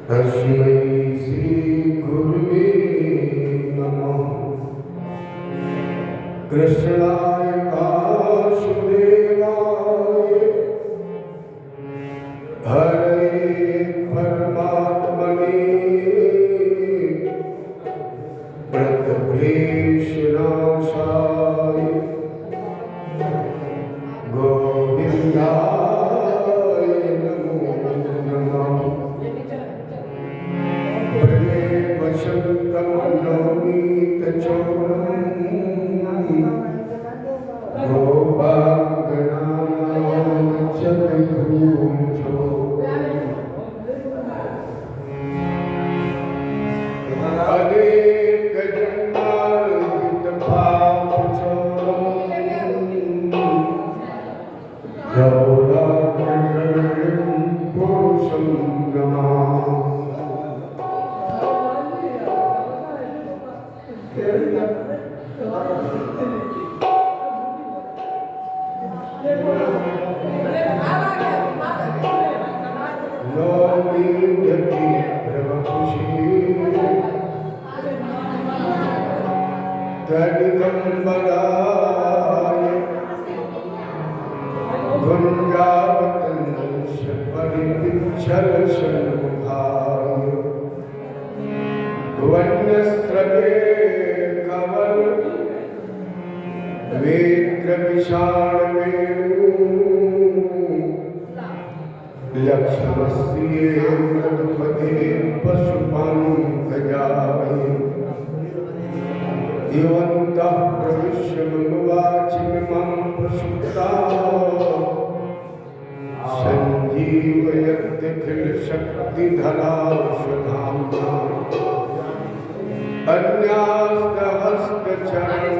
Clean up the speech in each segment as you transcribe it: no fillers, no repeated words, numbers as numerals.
तस्मै श्री गुरुवे नमः। कृष्णाय वासुदेवाय हरे परमात्मने प्रणतक्लेशनाशाय गोविन्दाय नमो नमः। प्रिये वसन्तं नवनीतचोरम् गोपाङ्गनानां जगद्गुरुचो। अनेक जन्मार्जितपापचोरम् गौराङ्गं पुरुषं नमामि। तदिगम्बराय गुञ्जावतंश परिपिच्छलशन्मुखाय वन्यस्रवे कवल वेत्रविशालवेणु लक्ष्मणस्ये मृगपते पशुपाङ्कजाय युवन्तः प्रविश्य मम वाचिमिमं प्रसुप्ताः सञ्जीवयत्यखिलशक्तिधरावशधाम्ना अन्यास्तहस्तचरणं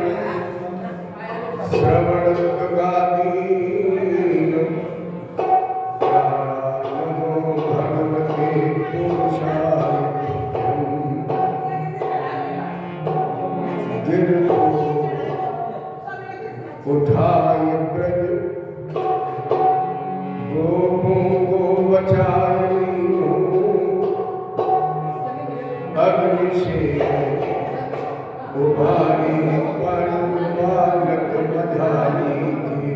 श्रवणत्वगादीनं नमो भगवते पुरुषाय गिरतो उठाय ब्रज गोपों को बचाए लीनो अग्नि से उभारी बालक बधाई थी।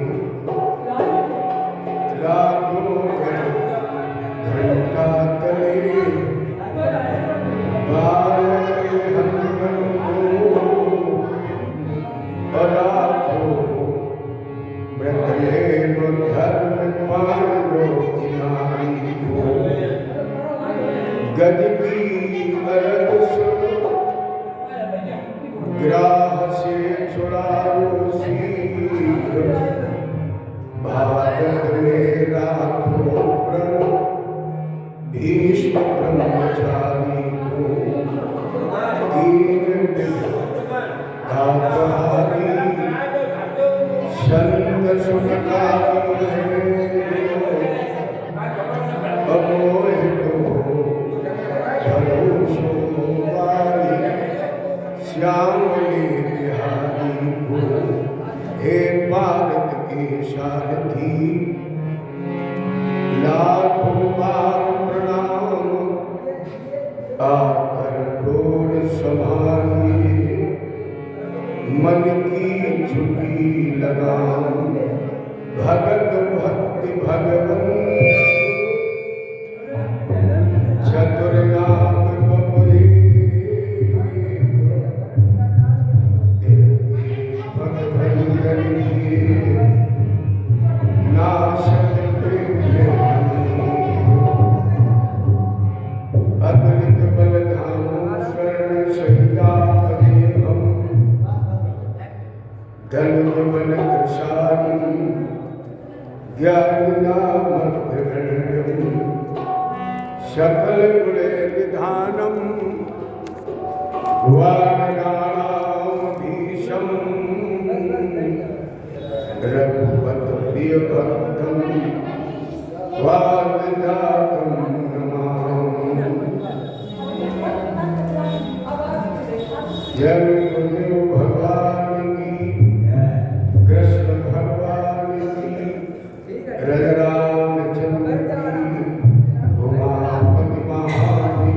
लाखों घंटा तले बालक हनुमान ग्राह से छुड़ाओ शीघ्र भारत में राखो प्रण भीष्म ब्रह्मचारी को दीन धापहारी संग सुखकारी अमोह को भरोसो वारी श्यामले बिहारी को। हे भारत के सारथी लाखों बार प्रणाम आकर डोर संभालिए मन की झुकी लगाम भगत भक्ति भगवन चतुर नाम बपुए नाशक अद्भुत बलधाम स्वर्ण सहिता हम धनुष मन कृशान ज्ञान नाम सकल गुणे निधानम वानराधीशम रघुपत प्रिय भक्तम वानराधम नमामि। जय गुरुदेव भगवान की, कृष्ण भगवान की, रामचंद्र की, उमापति महादेव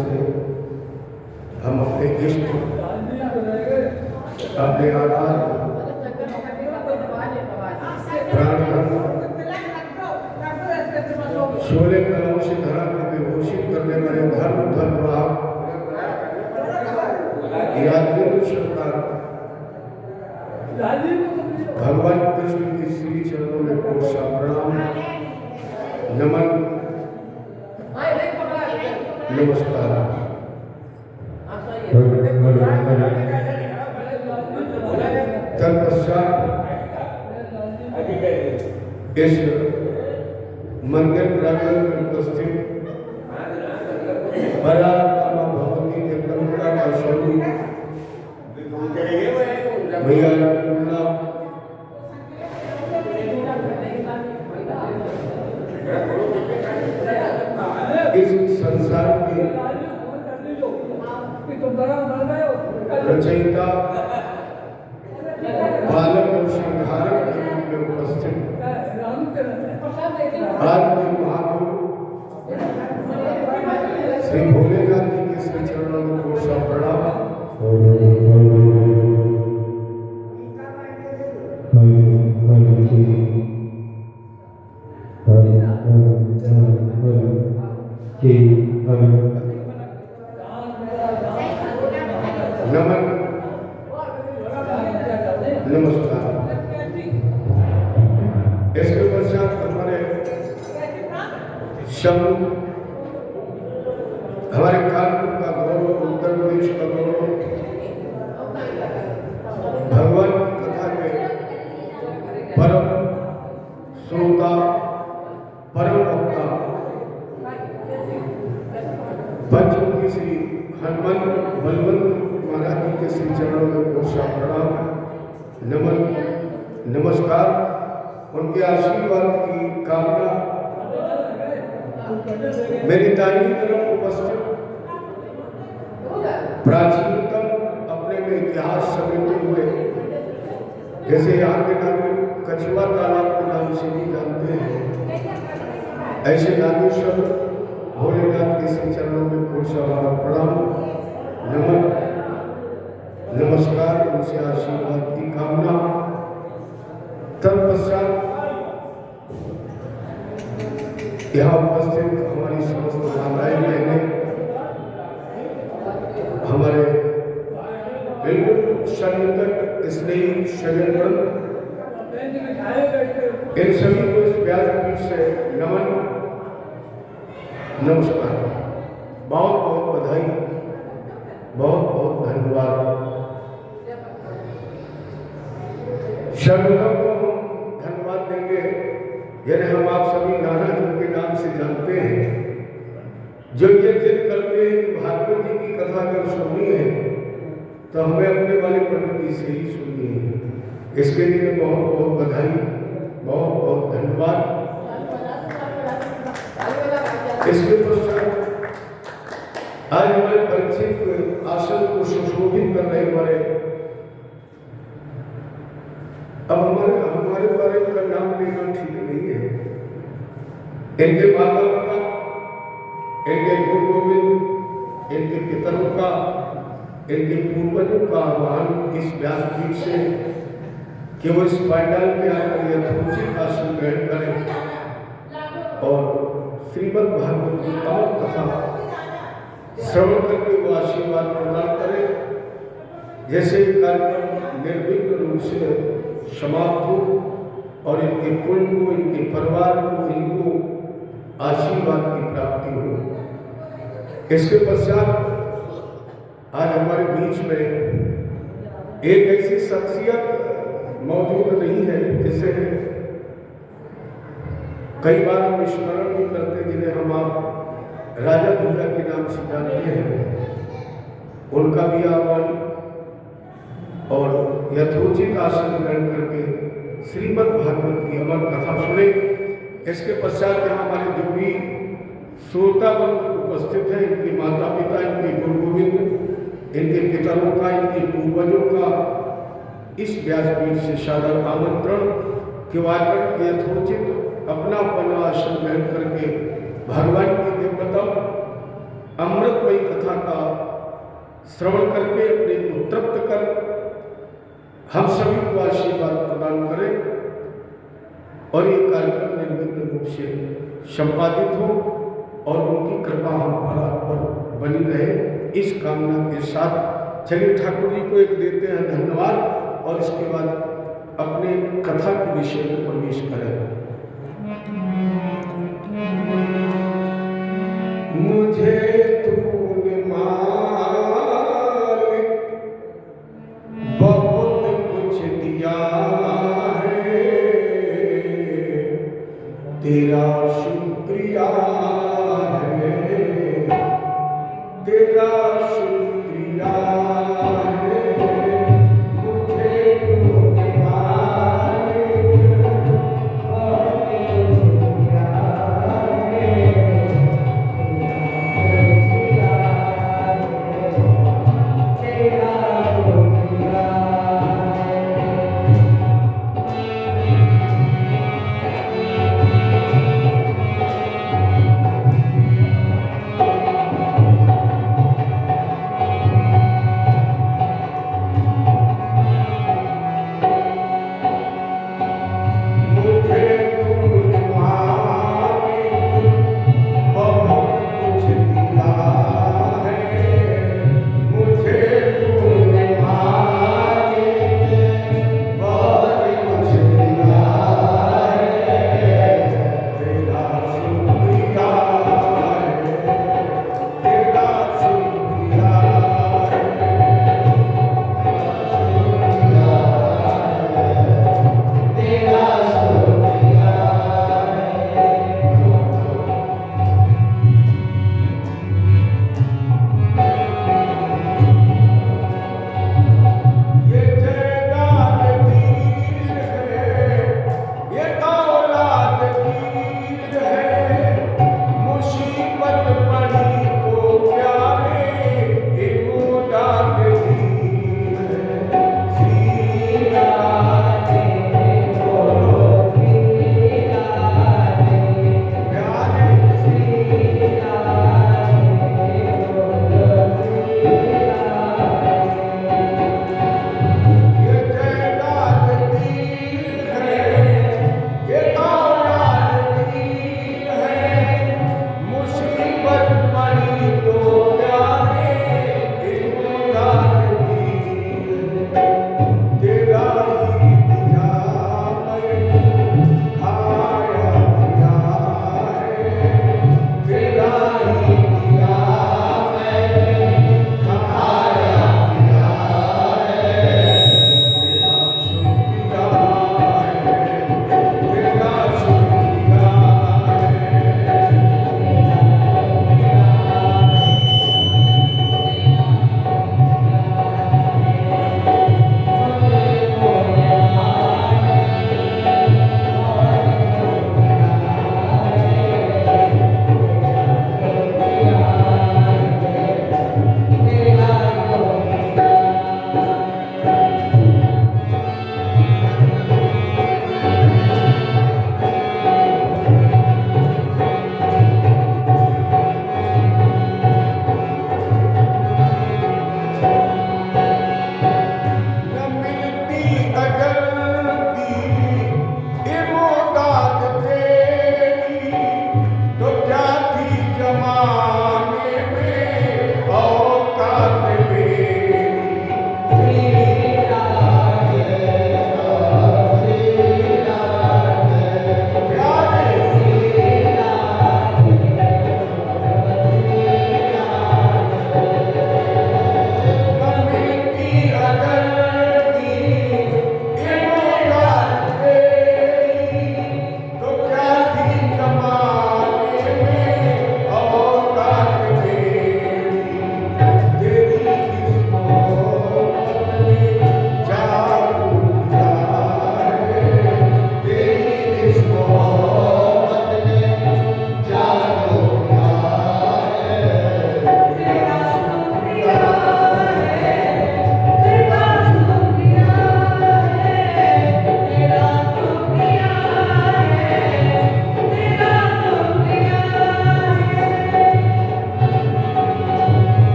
से हम अपने इष्ट, अपने आधार, प्राण शोले कलाओं से धरा को विभूषित करने वाले धर्म धर्मराज यादव सरकार भगवान कृष्ण के श्री चरणों में कोट सा प्रणाम, नमन, नमस्कार। तत्पश्चात इस मंदिर प्रांगण में उपस्थित परात्मा भगवती जगदम्बिका का स्वरूप भैया इस संसार की रचयिता, पालक और संहारक के रूप में उपस्थित आदि महाप्रभु श्री भोलेनाथ जी के श्री चरणों में कोट सा प्रणाम। नमन, नमस्कार। इसके पश्चात हमारे शब्द, हमारे कानपुर का गौरव, उत्तर प्रदेश का गौरव, भगवान कथा के परम श्रोता, परम वक्ता, पंचमुखी श्री हनुमान बलवंत महाराज जी के श्री चरणों में कोट सा प्रणाम, नमन, नमस्कार। उनके आशीर्वाद की कामना मेरी दाहिनी तरफ उपस्थित प्राचीनतम अपने में इतिहास समेटे हुए, जैसे यहाँ के नागरिक कछुआ तालाब के नाम से भी जानते हैं, ऐसे नागेश्वर भोलेनाथ के श्री चरणों में कोट सा प्रणाम, नमन, नमस्कार। उनसे आशीर्वाद की कामना। तत्पश्चात यहाँ उपस्थित हमारी समस्त माताएं बहनें, हमारे बिल्कुल सन्निकट स्नेही सज्जनगण, इन सभी को इस व्यासपीठ से नमन, नमस्कार, बहुत बहुत बधाई, बहुत बहुत धन्यवाद। सर्वप्रथम को हम धन्यवाद देंगे, यदि हम आप सभी नाना जी के नाम से जानते हैं, जो ये जिद करते हैं कि भागवत जी की कथा अगर सुननी है तो हमें अपने वाले पंडित जी से ही सुननी है। इसके लिए बहुत बहुत बधाई, बहुत बहुत धन्यवाद। इसके पश्चात आज हमारे परिचित आसन को सुशोभित कर रहे हमारे, अब हमारे बारे में नाम लेना ठीक नहीं है। इनके माता पिता, इनके गुरु गोविंद, इनके पितरों का, इनके पूर्वजों का आह्वान इस व्यासपीठ से कि वो इस पांडाल में आकर यथोचित आसन ग्रहण करें और श्रीमद् भागवत की पावन कथा श्रवण करके वो आशीर्वाद प्रदान करें, जैसे कार्यक्रम निर्विघ्न रूप से समाप्त हो और इनके कुल को, इनके परिवार को, इनको आशीर्वाद की प्राप्ति हो। इसके पश्चात आज हमारे बीच में एक ऐसी शख्सियत मौजूद नहीं है जिसे कई बार हम स्मरण भी करते, जिन्हें हम आप राजा भैया के नाम से जानते हैं। उनका भी आह्वान और यथोचित आसन ग्रहण करके श्रीमद् भागवत की अमर कथा सुने। इसके पश्चात यहाँ हमारे जो भी श्रोतागण उपस्थित हैं, इनके माता पिता, इनके गुरु गोविंद, इनके पितरों का, इनके पूर्वजों का इस व्यासपीठ से सादर आमंत्रण कि वाकर यथोचित अपना आसन ग्रहण करके भगवान की दिव्यतम अमृत आनंदमयी कथा का श्रवण करके अपने को तृप्त कर हम सभी को आशीर्वाद प्रदान करें और ये कार्यक्रम निर्विघ्न रूप से संपादित हो और उनकी कृपा हमारा पर बनी रहे, इस कामना के साथ चलिए ठाकुर जी को एक देते हैं धन्यवाद और इसके बाद अपने कथा के विषय में प्रवेश करें। मुझे तूने मालिक बहुत कुछ दिया है, तेरा शुक्रिया है, तेरा शुक्रिया है। मुझे तूने मालिक बहुत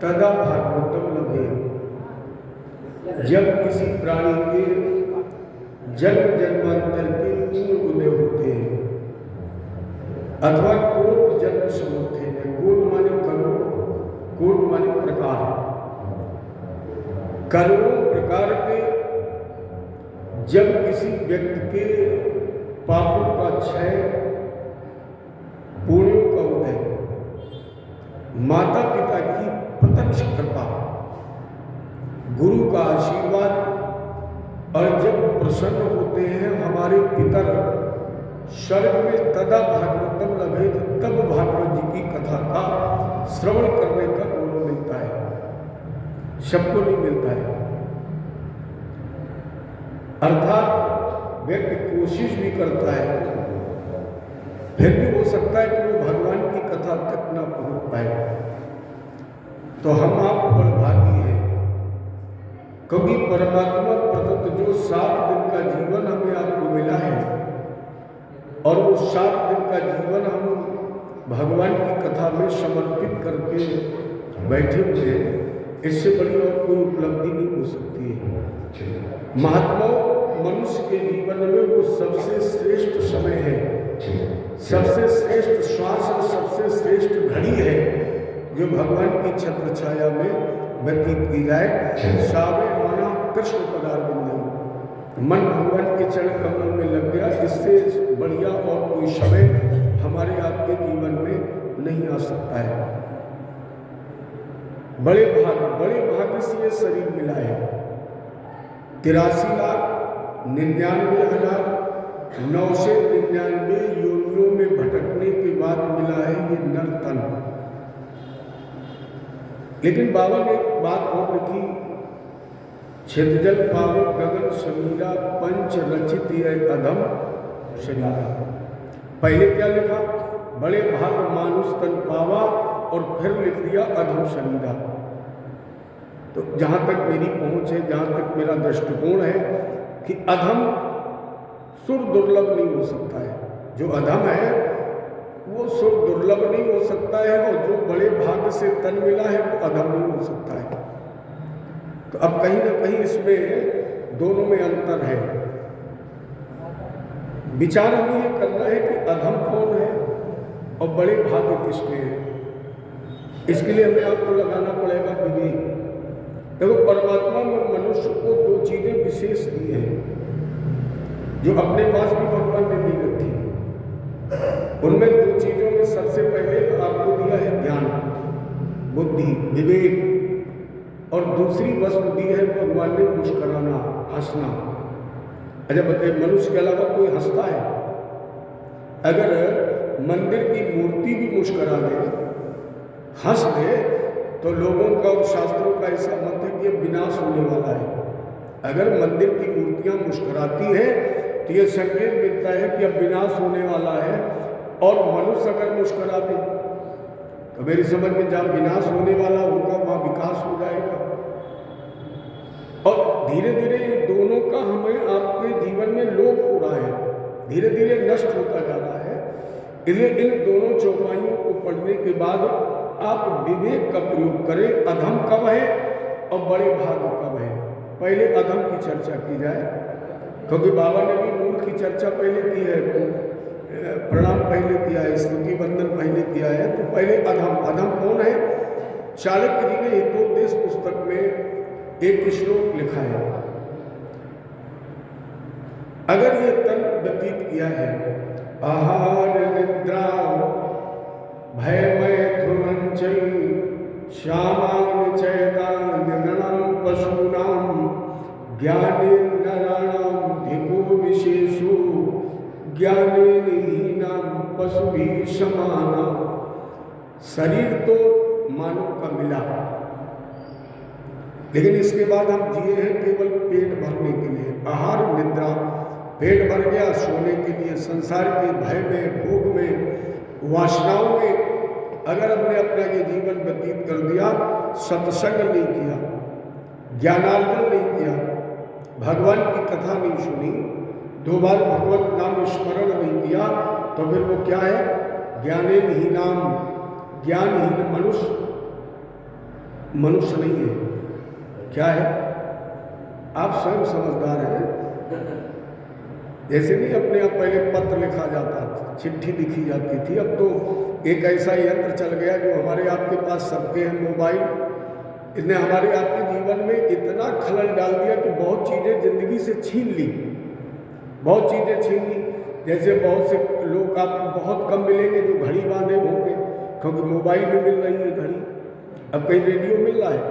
तदा भागवतम लभे। जब किसी प्राणी के जन्म जन्मांतर के 3 गुने होते हैं अथवा कोट जन्म से होते हैं। कोट माने करोड़, कोट माने प्रकार, करोड़ों प्रकार के जब किसी व्यक्ति के पापों का क्षय, पुण्यों का उदय, माता पिता की प्रत्यक्ष कृपा, गुरु का आशीर्वाद, और जब प्रसन्न होते हैं हमारे पितर स्वर्ग में, तदा भागवतम लभे, तब भागवत जी की कथा का श्रवण करने का गुण मिलता है। सबको नहीं मिलता है। अर्थात व्यक्ति कोशिश भी करता है, फिर भी हो सकता है कि वो भगवान की कथा तक ना पहुंच पाए। तो हम आप बड़भागी हैं, क्योंकि परमात्मा प्रदत्त जो 7 दिन का जीवन हमें आपको मिला है, और वो 7 दिन का जीवन हम भगवान की कथा में समर्पित करके बैठे हुए हैं। इससे बड़ी और कोई उपलब्धि नहीं हो सकती है। महात्मा मनुष्य के जीवन में वो सबसे श्रेष्ठ समय है, सबसे श्रेष्ठ श्वास और सबसे श्रेष्ठ घड़ी है जो भगवान की छत्र छाया में व्यतीत की जाए। सावे मना कृष्ण पदार्थ मन भगवान के चरण कमल में लग गया, इससे बढ़िया और कोई समय हमारे आपके जीवन में नहीं आ सकता है। बड़े भाग्य से ये शरीर मिला है। 83,99,999 योनियों में भटकने के बाद मिला है ये नर तन। लेकिन बाबा ने एक बात और लिखी, छिदजल पावो गगन समीरा, पंच रचित ये अधम शरीरा। पहले क्या लिखा? बड़े भाग मानुष तन पावा, और फिर लिख दिया अधम शरीरा। तो जहाँ तक मेरी पहुँच है, जहाँ तक मेरा दृष्टिकोण है कि अधम सुर दुर्लभ नहीं हो सकता है। जो अधम है वो सुर दुर्लभ नहीं हो सकता है, और जो बड़े भाग्य से तन मिला है वो अधम नहीं हो सकता है। तो अब कहीं ना कहीं इसमें दोनों में अंतर है। विचार हमें ये करना है कि अधम कौन है और बड़े भाग्य किसके हैं। इसके लिए हमें आपको लगाना पड़ेगा विवेक। देखो, परमात्मा में मनुष्य को 2 चीजें विशेष दी हैं जो अपने पास भी भगवान ने नहीं रखी। उनमें 2 चीजों में सबसे पहले आपको दिया है ज्ञान, बुद्धि, विवेक, और दूसरी वस्तु दी है भगवान ने मुस्कुराना, हंसना। अच्छा बताइए, मनुष्य के अलावा कोई हंसता है? अगर मंदिर की मूर्ति भी मुस्कुरा दे, हंस दे, तो लोगों का और शास्त्रों का ऐसा मत है कि ये विनाश होने वाला है। अगर मंदिर की मूर्तियां मुस्कुराती हैं तो ये संकेत मिलता है कि अब विनाश होने वाला है। और मनुष्य अगर मुस्कुरा दे तो मेरी समझ में जहाँ विनाश होने वाला होगा वहाँ विकास हो जाएगा। और धीरे धीरे इन दोनों का हमें आपके जीवन में लोप हो रहा है, धीरे धीरे नष्ट होता जा रहा है। इसलिए इन दोनों चौपाइयों को पढ़ने के बाद आप विवेक का प्रयोग करें। अधम कब है और बड़े भाग्य कब है, पहले अधम की चर्चा की जाए, क्योंकि बाबा ने भी मूल की चर्चा पहले की है, प्रणाम पहले किया है, स्तुति वंदन पहले किया है। तो पहले अधम कौन है? चाणक्य जी ने हितोपदेश पुस्तक में एक श्लोक लिखा है, अगर ये तन व्यतीत किया है आहार निद्रा भयमय ध्रुवंचै श्यामां चैतान्यगणं पशूनां ज्ञानेन नराणां धिको विशेषो ज्ञानेन हीनां पशुभिः समाना। शरीर तो मानव का मिला, लेकिन इसके बाद हम जिए हैं केवल पेट भरने के लिए। आहार निद्रा, पेट भर गया, सोने के लिए। संसार के भय में, भोग में, वासनाओं में अगर हमने अपना ये जीवन व्यतीत कर दिया, सत्संग नहीं किया, ज्ञानार्जन नहीं किया, भगवान की कथा नहीं सुनी, 2 बार भगवत नाम स्मरण नहीं किया, तो फिर वो क्या है? ज्ञानेन हीनाम, ज्ञानहीन मनुष्य। मनुष्य नहीं है। क्या है? आप स्वयं समझदार हैं। जैसे नहीं अपने आप पहले पत्र लिखा जाता था, चिट्ठी लिखी जाती थी, अब तो एक ऐसा यंत्र चल गया जो हमारे आपके पास सबके हैं, मोबाइल। इसने हमारे आपके जीवन में इतना खलल डाल दिया कि बहुत चीज़ें जिंदगी से छीन ली, बहुत चीज़ें छीन ली। जैसे बहुत से लोग आपको बहुत कम मिलेंगे जो घड़ी बांधे होंगे, क्योंकि मोबाइल में मिल रही है घड़ी। अब कहीं रेडियो मिल रहा है,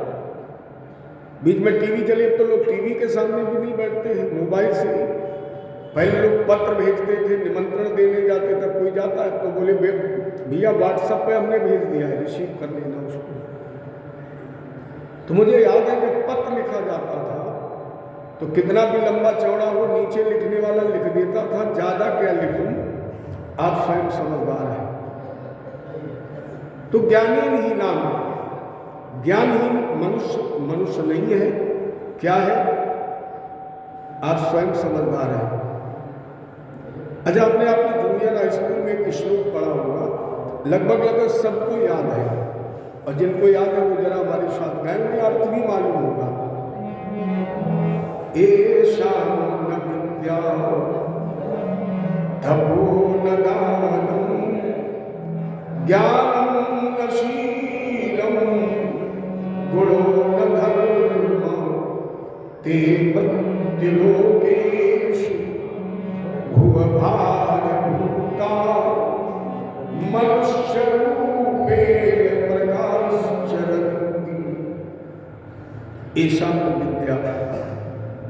बीच में टीवी चले तो लोग टीवी के सामने भी नहीं बैठते हैं, मोबाइल से ही। पहले लोग पत्र भेजते थे, निमंत्रण देने जाते थे, कोई जाता है तो बोले भैया व्हाट्सएप पे हमने भेज दिया है, रिसीव कर लेना उसको। तो मुझे याद है जब पत्र लिखा जाता था तो कितना भी लंबा चौड़ा हो, नीचे लिखने वाला लिख देता था, ज़्यादा क्या लिखूं, आप स्वयं समझदार हैं। तो ज्ञानी नहीं नाम, ज्ञानहीन मनुष्य नहीं है। क्या है? आप स्वयं समझदार हैं। अच्छा, आपने अपने जूनियर हाई स्कूल में एक श्लोक पढ़ा होगा, लगभग सबको याद है, और जिनको याद है वो जरा हमारे साथ गाएं, उन्हें अर्थ भी मालूम होगा। एषा न विद्या तपो न दानम ज्ञानम न शीलम गुणो न धर्म ते मृत्युलोकेषु भुवभारभूता मनुष्यरूपेण प्रकाशरन्ति। ऐसा विद्या,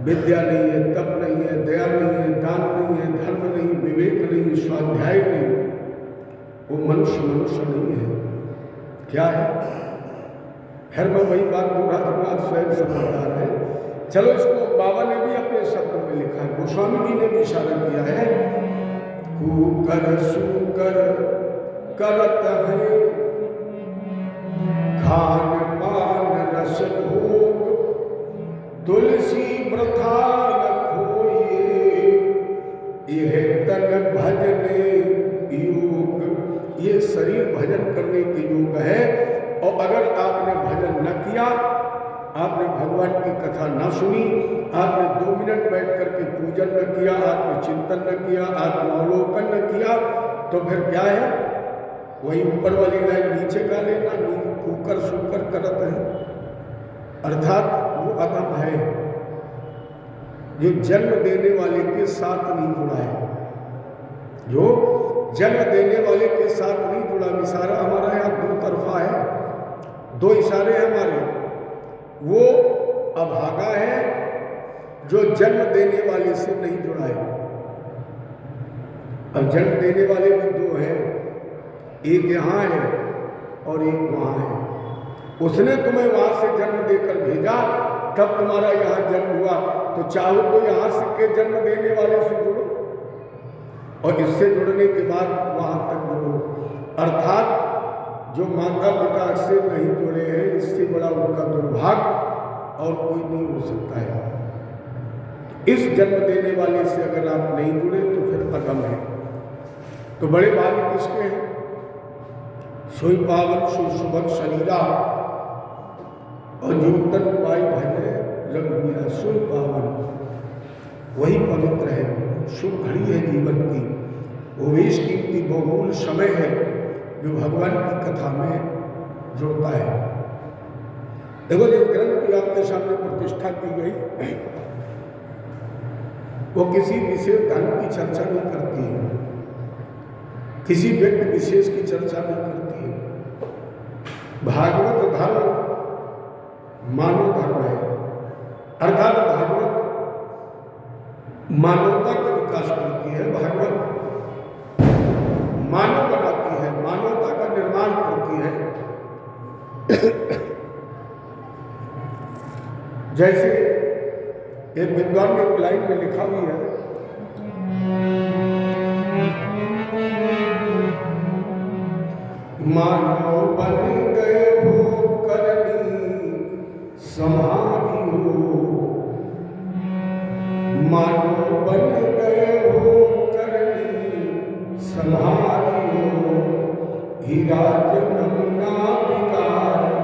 विद्या नहीं है, तप नहीं है, दया नहीं है, दान नहीं है, धर्म नहीं, विवेक नहीं, स्वाध्याय नहीं, वो मनुष्य नहीं है। क्या है? फिर मैं वही बात बोल रहा था, आप स्वयं समझदार है। चलो, इसको बाबा ने भी अपने शब्दों में लिखा है, गोस्वामी जी ने भी इशारा किया है, कुकर सुकर करत है खान पान रस भोग तुलसी प्रथा न खोइए यह तन भजने योग। ये शरीर भजन करने के योग है, और अगर आपने भजन न किया, आपने भगवान की कथा न सुनी, आपने 2 मिनट बैठ करके पूजन न किया, आत्मचिंतन न किया, आत्मावलोकन न किया, तो फिर क्या है? वही ऊपर वाली लाइन नीचे का लेना, कुकर सुकर करत है, अर्थात वो अधम है जो जन्म देने वाले के साथ नहीं जुड़ा है, जो जन्म देने वाले के साथ नहीं जुड़ा। इशारा हमारा यहाँ 2 तरफा है, 2 इशारे हैं हमारे। वो अभागा है जो जन्म देने वाले से नहीं जुड़ा है। अब जन्म देने वाले भी 2 हैं, एक यहाँ है और एक वहाँ है। उसने तुम्हें वहाँ से जन्म देकर भेजा, तब तुम्हारा यहाँ जन्म हुआ, तो चाहो तो यहाँ से के जन्म देने वाले से जुड़ो, और इससे जुड़ने के बाद वहाँ तक जुड़ो। अर्थात जो माता पिता से नहीं जुड़े हैं, इससे बड़ा उनका दुर्भाग्य और कोई नहीं हो सकता है। इस जन्म देने वाले से अगर आप नहीं जुड़े तो फिर अगम है। तो बड़े भाग्य किसके हैं? सोई पावन सुबह शरीरा और जो तन पाई भजे रघुवीरा। सोई पावन, वही पवित्र है, शुभ घड़ी है जीवन की, वो वेश कीमती बहुमूल समय है जो भगवान की कथा में जुड़ता है। देखो, जिस ग्रंथ की आपके सामने प्रतिष्ठा की गई वो किसी विशेष धर्म की चर्चा नहीं करती है, किसी व्यक्ति विशेष की चर्चा नहीं करती है। भागवत धर्म मानव धर्म है, अर्थात भागवत मानवता का विकास करती है, भागवत मानव बनाती है, मानवता का निर्माण करती है। जैसे एक विद्वान ने एक लाइन में लिखा हुआ है, मानव बन गए हो करनी समाधि हो, मानव बन गए हो करनी समाधि हो, हीरा जन्म ना बिगाड़ो।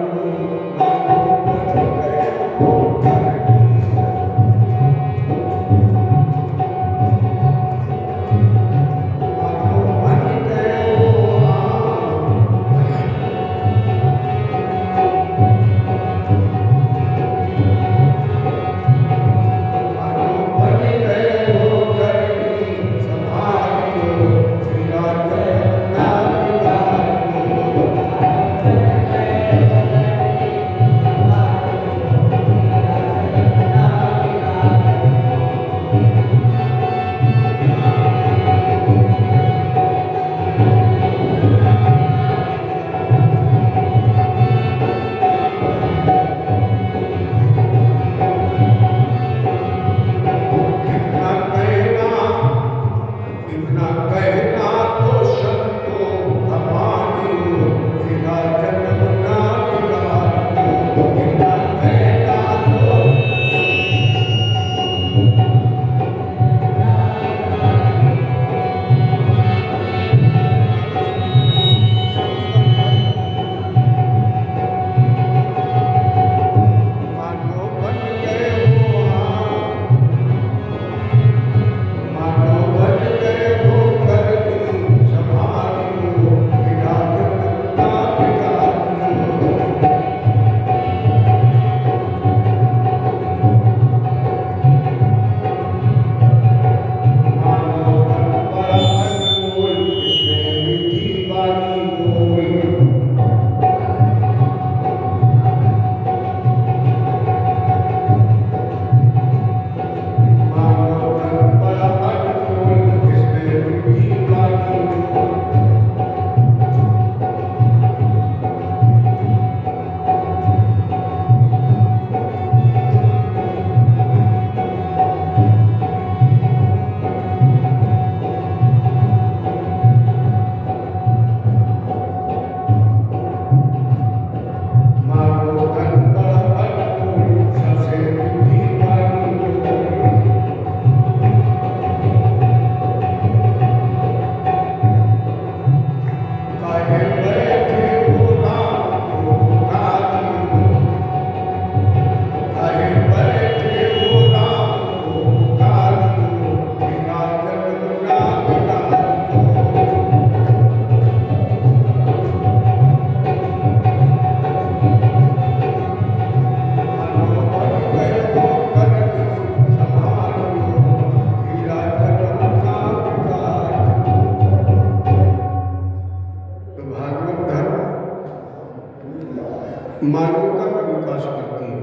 मानवता का विकास करती है।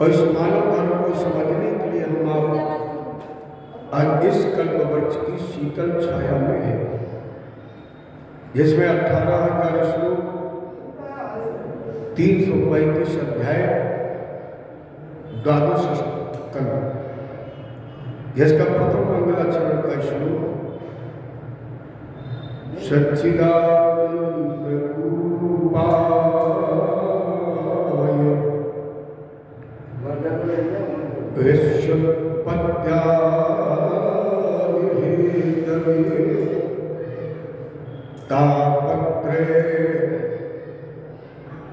और इस मानव धर्म को समझने के लिए हम आप आज इस कल्पवृक्ष की शीतल छाया में है, जिसमें 18,000 श्लोक, 335 अध्याय, 12 स्कंद, जिसका प्रथम मंगलाचरण का श्लोक सच्चिदानंद रूपाय विश्वोत्पत्त्यादिहेतवे तापत्रय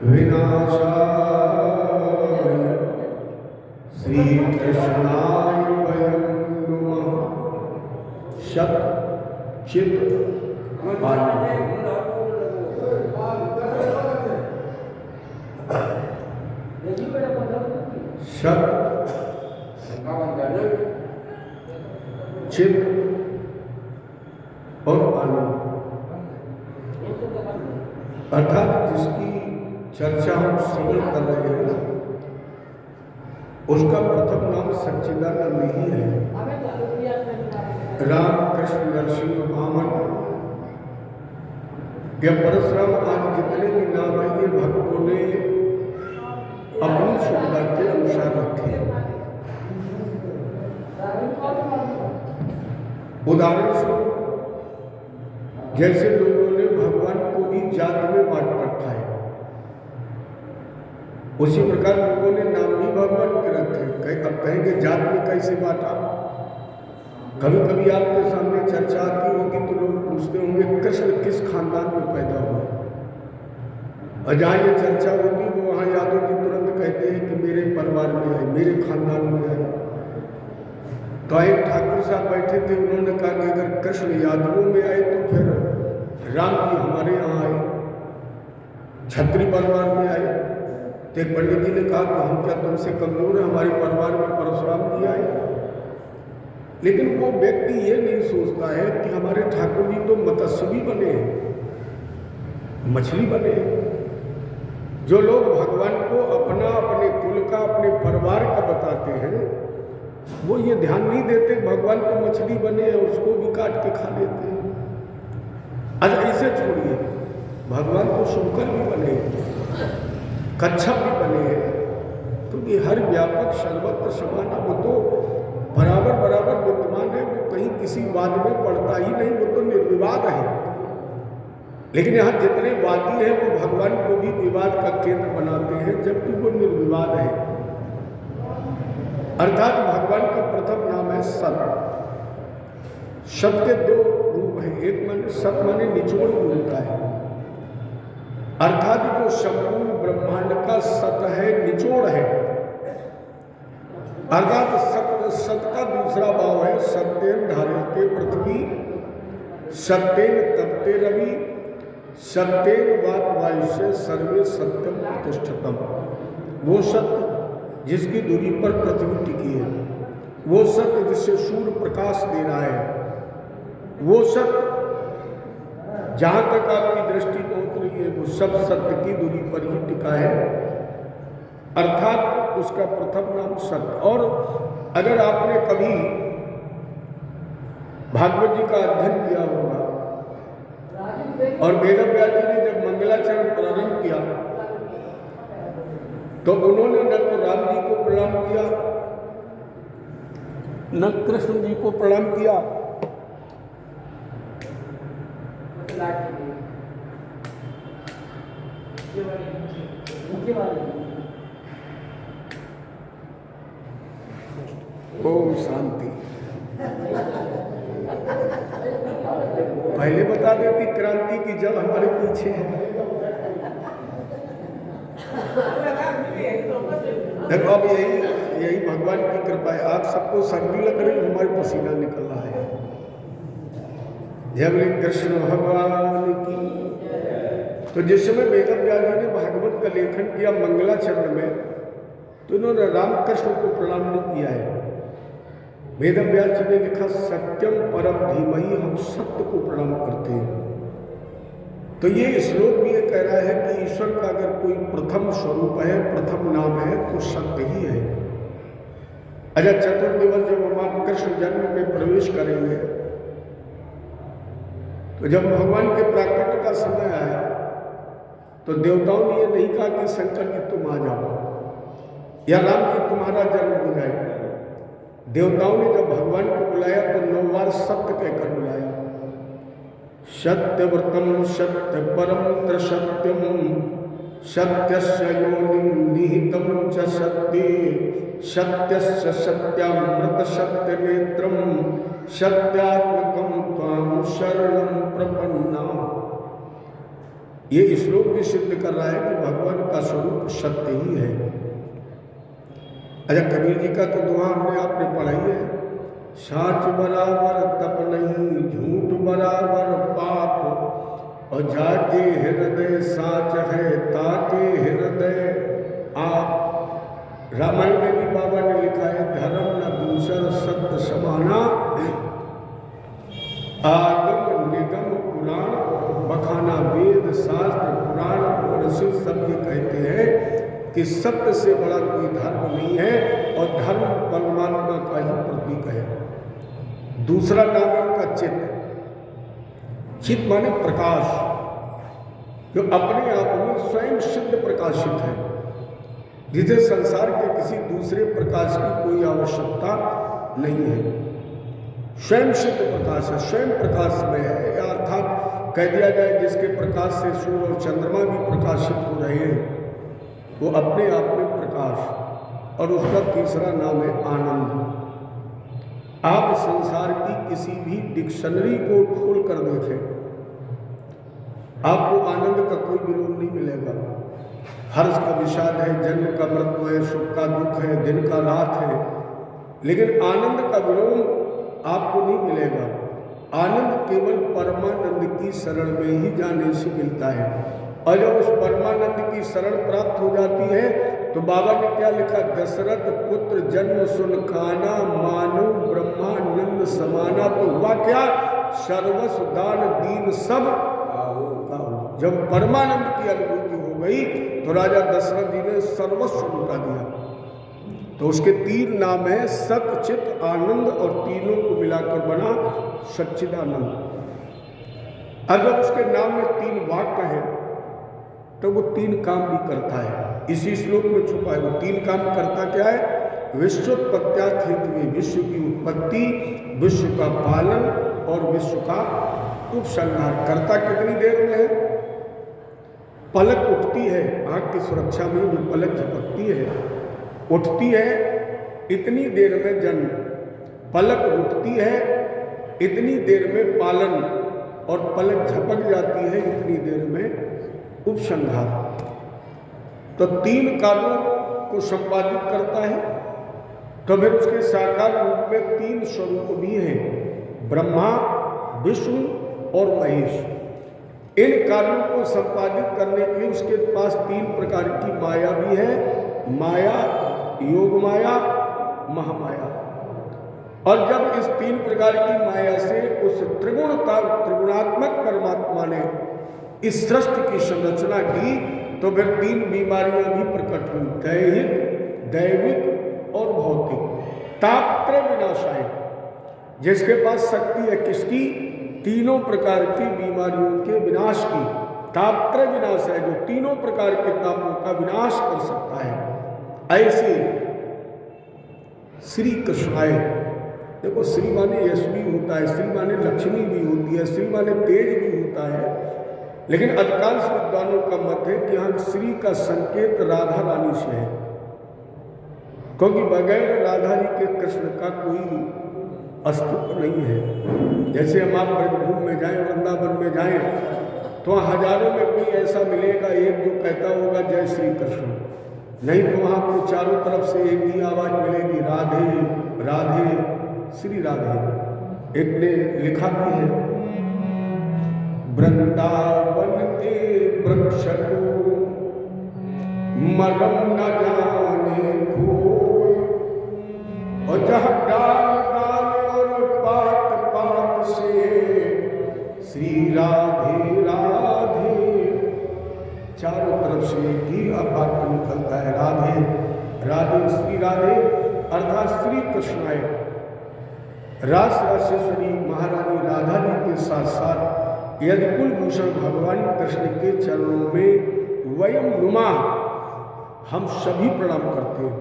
विनाशाय श्रीकृष्णाय वयं नमः। सत् चित् सत चित और आनंद, अर्थात जिसकी चर्चा हम श्रवण कर रहे हैं उसका प्रथम नाम सच्चिदानंद ही है। राम कृष्ण नरसिंह वामन या परशुराम आदि जितने भी नाम है ये भक्तों ने अपनी सुविधा के अनुसार रखे। उदाहरण स्वरूप जैसे लोगों ने भगवान को भी जात में बांट रखा है, उसी प्रकार लोगों ने नाम भी भगवान के रखे। अब कहेंगे जात में कैसे बांटा? कभी कभी आपके सामने चर्चा आती होगी तो लोग पूछते होंगे कृष्ण किस खानदान में पैदा हुआ? और जहाँ ये चर्चा होगी वो वहाँ यादव जी तुरंत कहते हैं कि मेरे परिवार में आए, मेरे खानदान में आए। तो एक ठाकुर साहब बैठे थे, उन्होंने कहा कि अगर कृष्ण यादवों में आए तो फिर राम जी हमारे यहाँ आए, क्षत्रिय परिवार में आए। तो एक पंडित जी ने कहा तो हम क्या तुमसे कमजोर है, हमारे परिवार में परशुराम जी आए। लेकिन वो व्यक्ति ये नहीं सोचता है कि हमारे ठाकुर जी तो मत्स्यवी बने, मछली बने। जो लोग भगवान को अपना, अपने कुल का, अपने परिवार का बताते हैं वो ये ध्यान नहीं देते भगवान तो मछली बने और उसको भी काट के खा लेते हैं। अच्छा ऐसे छोड़िए, भगवान तो शुकर भी बने, कच्छप भी बने, क्योंकि हर व्यापक सर्वत्र समान, वो तो बराबर बराबर विद्यमान है, वो कहीं किसी वाद में पड़ता ही नहीं, वो तो निर्विवाद है। लेकिन यहाँ जितने वादी हैं वो भगवान को भी विवाद का केंद्र बनाते हैं, जबकि वो निर्विवाद है। अर्थात भगवान का प्रथम नाम है सत। शब्द के दो रूप हैं, एक माने सत माने निचोड़ बोलता है, अर्थात जो संपूर्ण ब्रह्मांड का सत है, निचोड़ है। अर्थात सत का दूसरा भाव है सत्येन धारयते पृथ्वी, सत्येन तपते रवि, सत्येन वात वायुष्य सर्वे सत्यम प्रतिष्ठितम। वो सत्य जिसकी दूरी पर पृथ्वी टिकी है, वो सत्य जिससे सूर्य प्रकाश दे रहा है, वो सत्य जहाँ तक आपकी दृष्टि पहुँच रही है वो सब सत्य की दूरी पर ही टिका है। अर्थात उसका प्रथम नाम सत्य। और अगर आपने कभी भागवत जी का अध्ययन किया होगा और वेदव्यास जी ने जब मंगलाचरण प्रारंभ किया तो उन्होंने न तो राम जी को प्रणाम किया न कृष्ण जी को प्रणाम किया, ओम शांति। पहले बता देती क्रांति की जड़ हमारे पीछे है। देखो अब यही भगवान की कृपा है। आप सबको सर्दी लग रही है, हमारे पसीना निकल रहा है। जय बोले कृष्ण भगवान की। तो जिस समय वेदव्यास जी ने भागवत का लेखन किया मंगलाचरण में, तो इन्होंने रामकृष्ण को प्रणाम नहीं किया है। वेदव्यास जी ने लिखा सत्यम परम धीमहि, हम सत्य को प्रणाम करते हैं। तो ये श्लोक भी ये कह रहा है कि ईश्वर का अगर कोई प्रथम स्वरूप है, प्रथम नाम है, तो सत्य ही है। अच्छा, चतुर्दिवस जब भगवान कृष्ण जन्म में प्रवेश करेंगे, तो जब भगवान के प्राकट्य का समय आया, तो देवताओं ने ये नहीं कहा कि शंकर जी तुम आ जाओ या राम जी तुम्हारा जन्म हो जाए। देवताओं ने जब भगवान को बुलाया तो 9 बार सत्य कहकर बुलाया। सत्यव्रतम सत्य परम त्रिसत्यम सत्यस्य योनिं निहितं च सत्ये सत्यस्य सत्यामृत सत्य नेत्रम सत्यात्मकं त्वां शरणं प्रपन्ना। ये श्लोक भी सिद्ध कर रहा है कि भगवान का स्वरूप सत्य ही है। अच्छा, कबीर जी का तो दुआ हमने आपने पढ़ाई है, साच बराबर तप नहीं, झूठ बराबर पाप, और जाके हृदय साच है ताके हृदय आप। रामायण में भी बाबा ने लिखा है, धर्म न दूसर सत्य समाना, आगम निगम पुराण बखाना, वेद शास्त्र पुराण और शिव सब ये कहते हैं कि सत्य से बड़ा कोई धर्म नहीं है, और धर्म परमात्मा का ही प्रतीक है। दूसरा नाम है उनका चित्त। चित्त माने प्रकाश, जो अपने आप में स्वयं सिद्ध प्रकाशित है, जिसे संसार के किसी दूसरे प्रकाश की कोई आवश्यकता नहीं है। स्वयं सिद्ध प्रकाश है, स्वयं प्रकाश में है, अर्थात कह दिया जाए जिसके प्रकाश से सूर्य और चंद्रमा भी प्रकाशित हो रहे हैं, वो अपने आप में प्रकाश। और उसका तीसरा नाम है आनंद। आप संसार की किसी भी डिक्शनरी को खोल कर देखें, आपको आनंद का कोई विलोम नहीं मिलेगा। हर्ष का विषाद है, जन्म का मृत्यु है, सुख का दुख है, दिन का रात है, लेकिन आनंद का विलोम आपको नहीं मिलेगा। आनंद केवल परमानंद की शरण में ही जाने से मिलता है। और जब उस परमानंद की शरण प्राप्त हो जाती है, तो बाबा ने क्या लिखा, दशरथ पुत्र जन्म सुन काना, मानव ब्रह्मानंद समाना। तो हुआ क्या, सर्वस्व दान दीन सब आओ। जब परमानंद की अनुभूति हो गई, तो राजा दशरथ जी ने सर्वस्व लुटा दिया। तो उसके 3 नाम है, सत चित आनंद, और तीनों को मिलाकर बना सच्चिदानंद। अगर उसके नाम में 3 वाक्य है, तो वो 3 काम भी करता है। इसी श्लोक में छुपा है। वो 3 काम करता क्या है, विश्वोत्पत्त्याहेतु, विश्व की उत्पत्ति, विश्व का पालन और विश्व का उपसंहार। करता कितनी देर में है, पलक उठती है, आँख की सुरक्षा में जो पलक झपकती है, उठती है इतनी देर में जन्म, पलक उठती है इतनी देर में पालन, और पलक झपक जाती है इतनी देर में उपसंहार। तो 3 कार्यों को संपादित करता है। तो फिर उसके साकार रूप में 3 स्वरूप भी हैं, ब्रह्मा, विष्णु और महेश। इन कार्यों को संपादित करने के लिए उसके पास 3 प्रकार की माया भी है, माया, योग माया, महामाया। और जब इस 3 प्रकार की माया से उस त्रिगुणात्मक परमात्मा ने इस सृष्टि की संरचना की, तो फिर 3 बीमारियां भी प्रकट हुई, दैहिक, दैविक और भौतिक। तापत्रय विनाशाय, जिसके पास शक्ति है किसकी, तीनों प्रकार की बीमारियों के विनाश की। तापत्रय विनाश है, जो तीनों प्रकार के तापों का विनाश कर सकता है। ऐसे श्री कृष्णाय। देखो, श्री माने यश भी होता है, श्री माने लक्ष्मी भी होती है, श्री माने तेज भी होता है, लेकिन अधिकांश विद्वानों का मत है कि यहाँ श्री का संकेत राधा रानी से है, क्योंकि बगैर राधा जी के कृष्ण का कोई अस्तित्व नहीं है। जैसे हम आप ब्रजभूमि में जाएं, वृंदावन में जाएं, तो हजारों में कोई ऐसा मिलेगा एक जो कहता होगा जय श्री कृष्ण, नहीं तो वहाँ आपको चारों तरफ से एक ही आवाज़ मिलेगी, राधे राधे श्री राधे। एक ने लिखा भी है, वृंदावन के वृक्ष को मरम न जाने कोई, और जहाँ डाल डाल और पात पात से श्री राधे राधे का वाक्य निकलता है, राधे राधे श्री राधे अर्थात श्री कृष्णाय। रास राजेश्वरी महारानी राधा जी के साथ साथ यदि कुलभूषण भगवान कृष्ण के चरणों में वयम नुमा हम सभी प्रणाम करते हैं।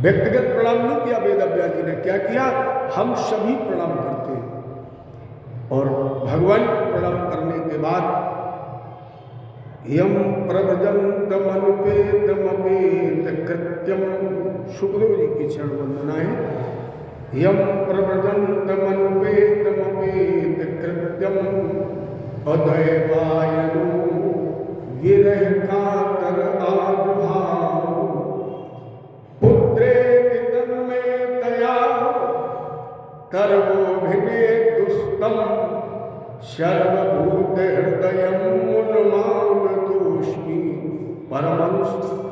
व्यक्तिगत प्रणाम नहीं किया वेद व्यास जी ने, क्या किया, हम सभी प्रणाम करते हैं। और भगवान को प्रणाम करने के बाद यम प्रभजंतमनुपेतमपेत कृत्यम, सुखदेव जी की चरण वंदना है। यम प्रव्रजंतमनुपेतमपेत कृत्यम अदैवायनो विरह कातर आजुहाव पुत्रेति तन्मयतया कर्मोभिने दुस्तम सर्वभूत हृदयं उन्मानतोऽस्मि। परमंश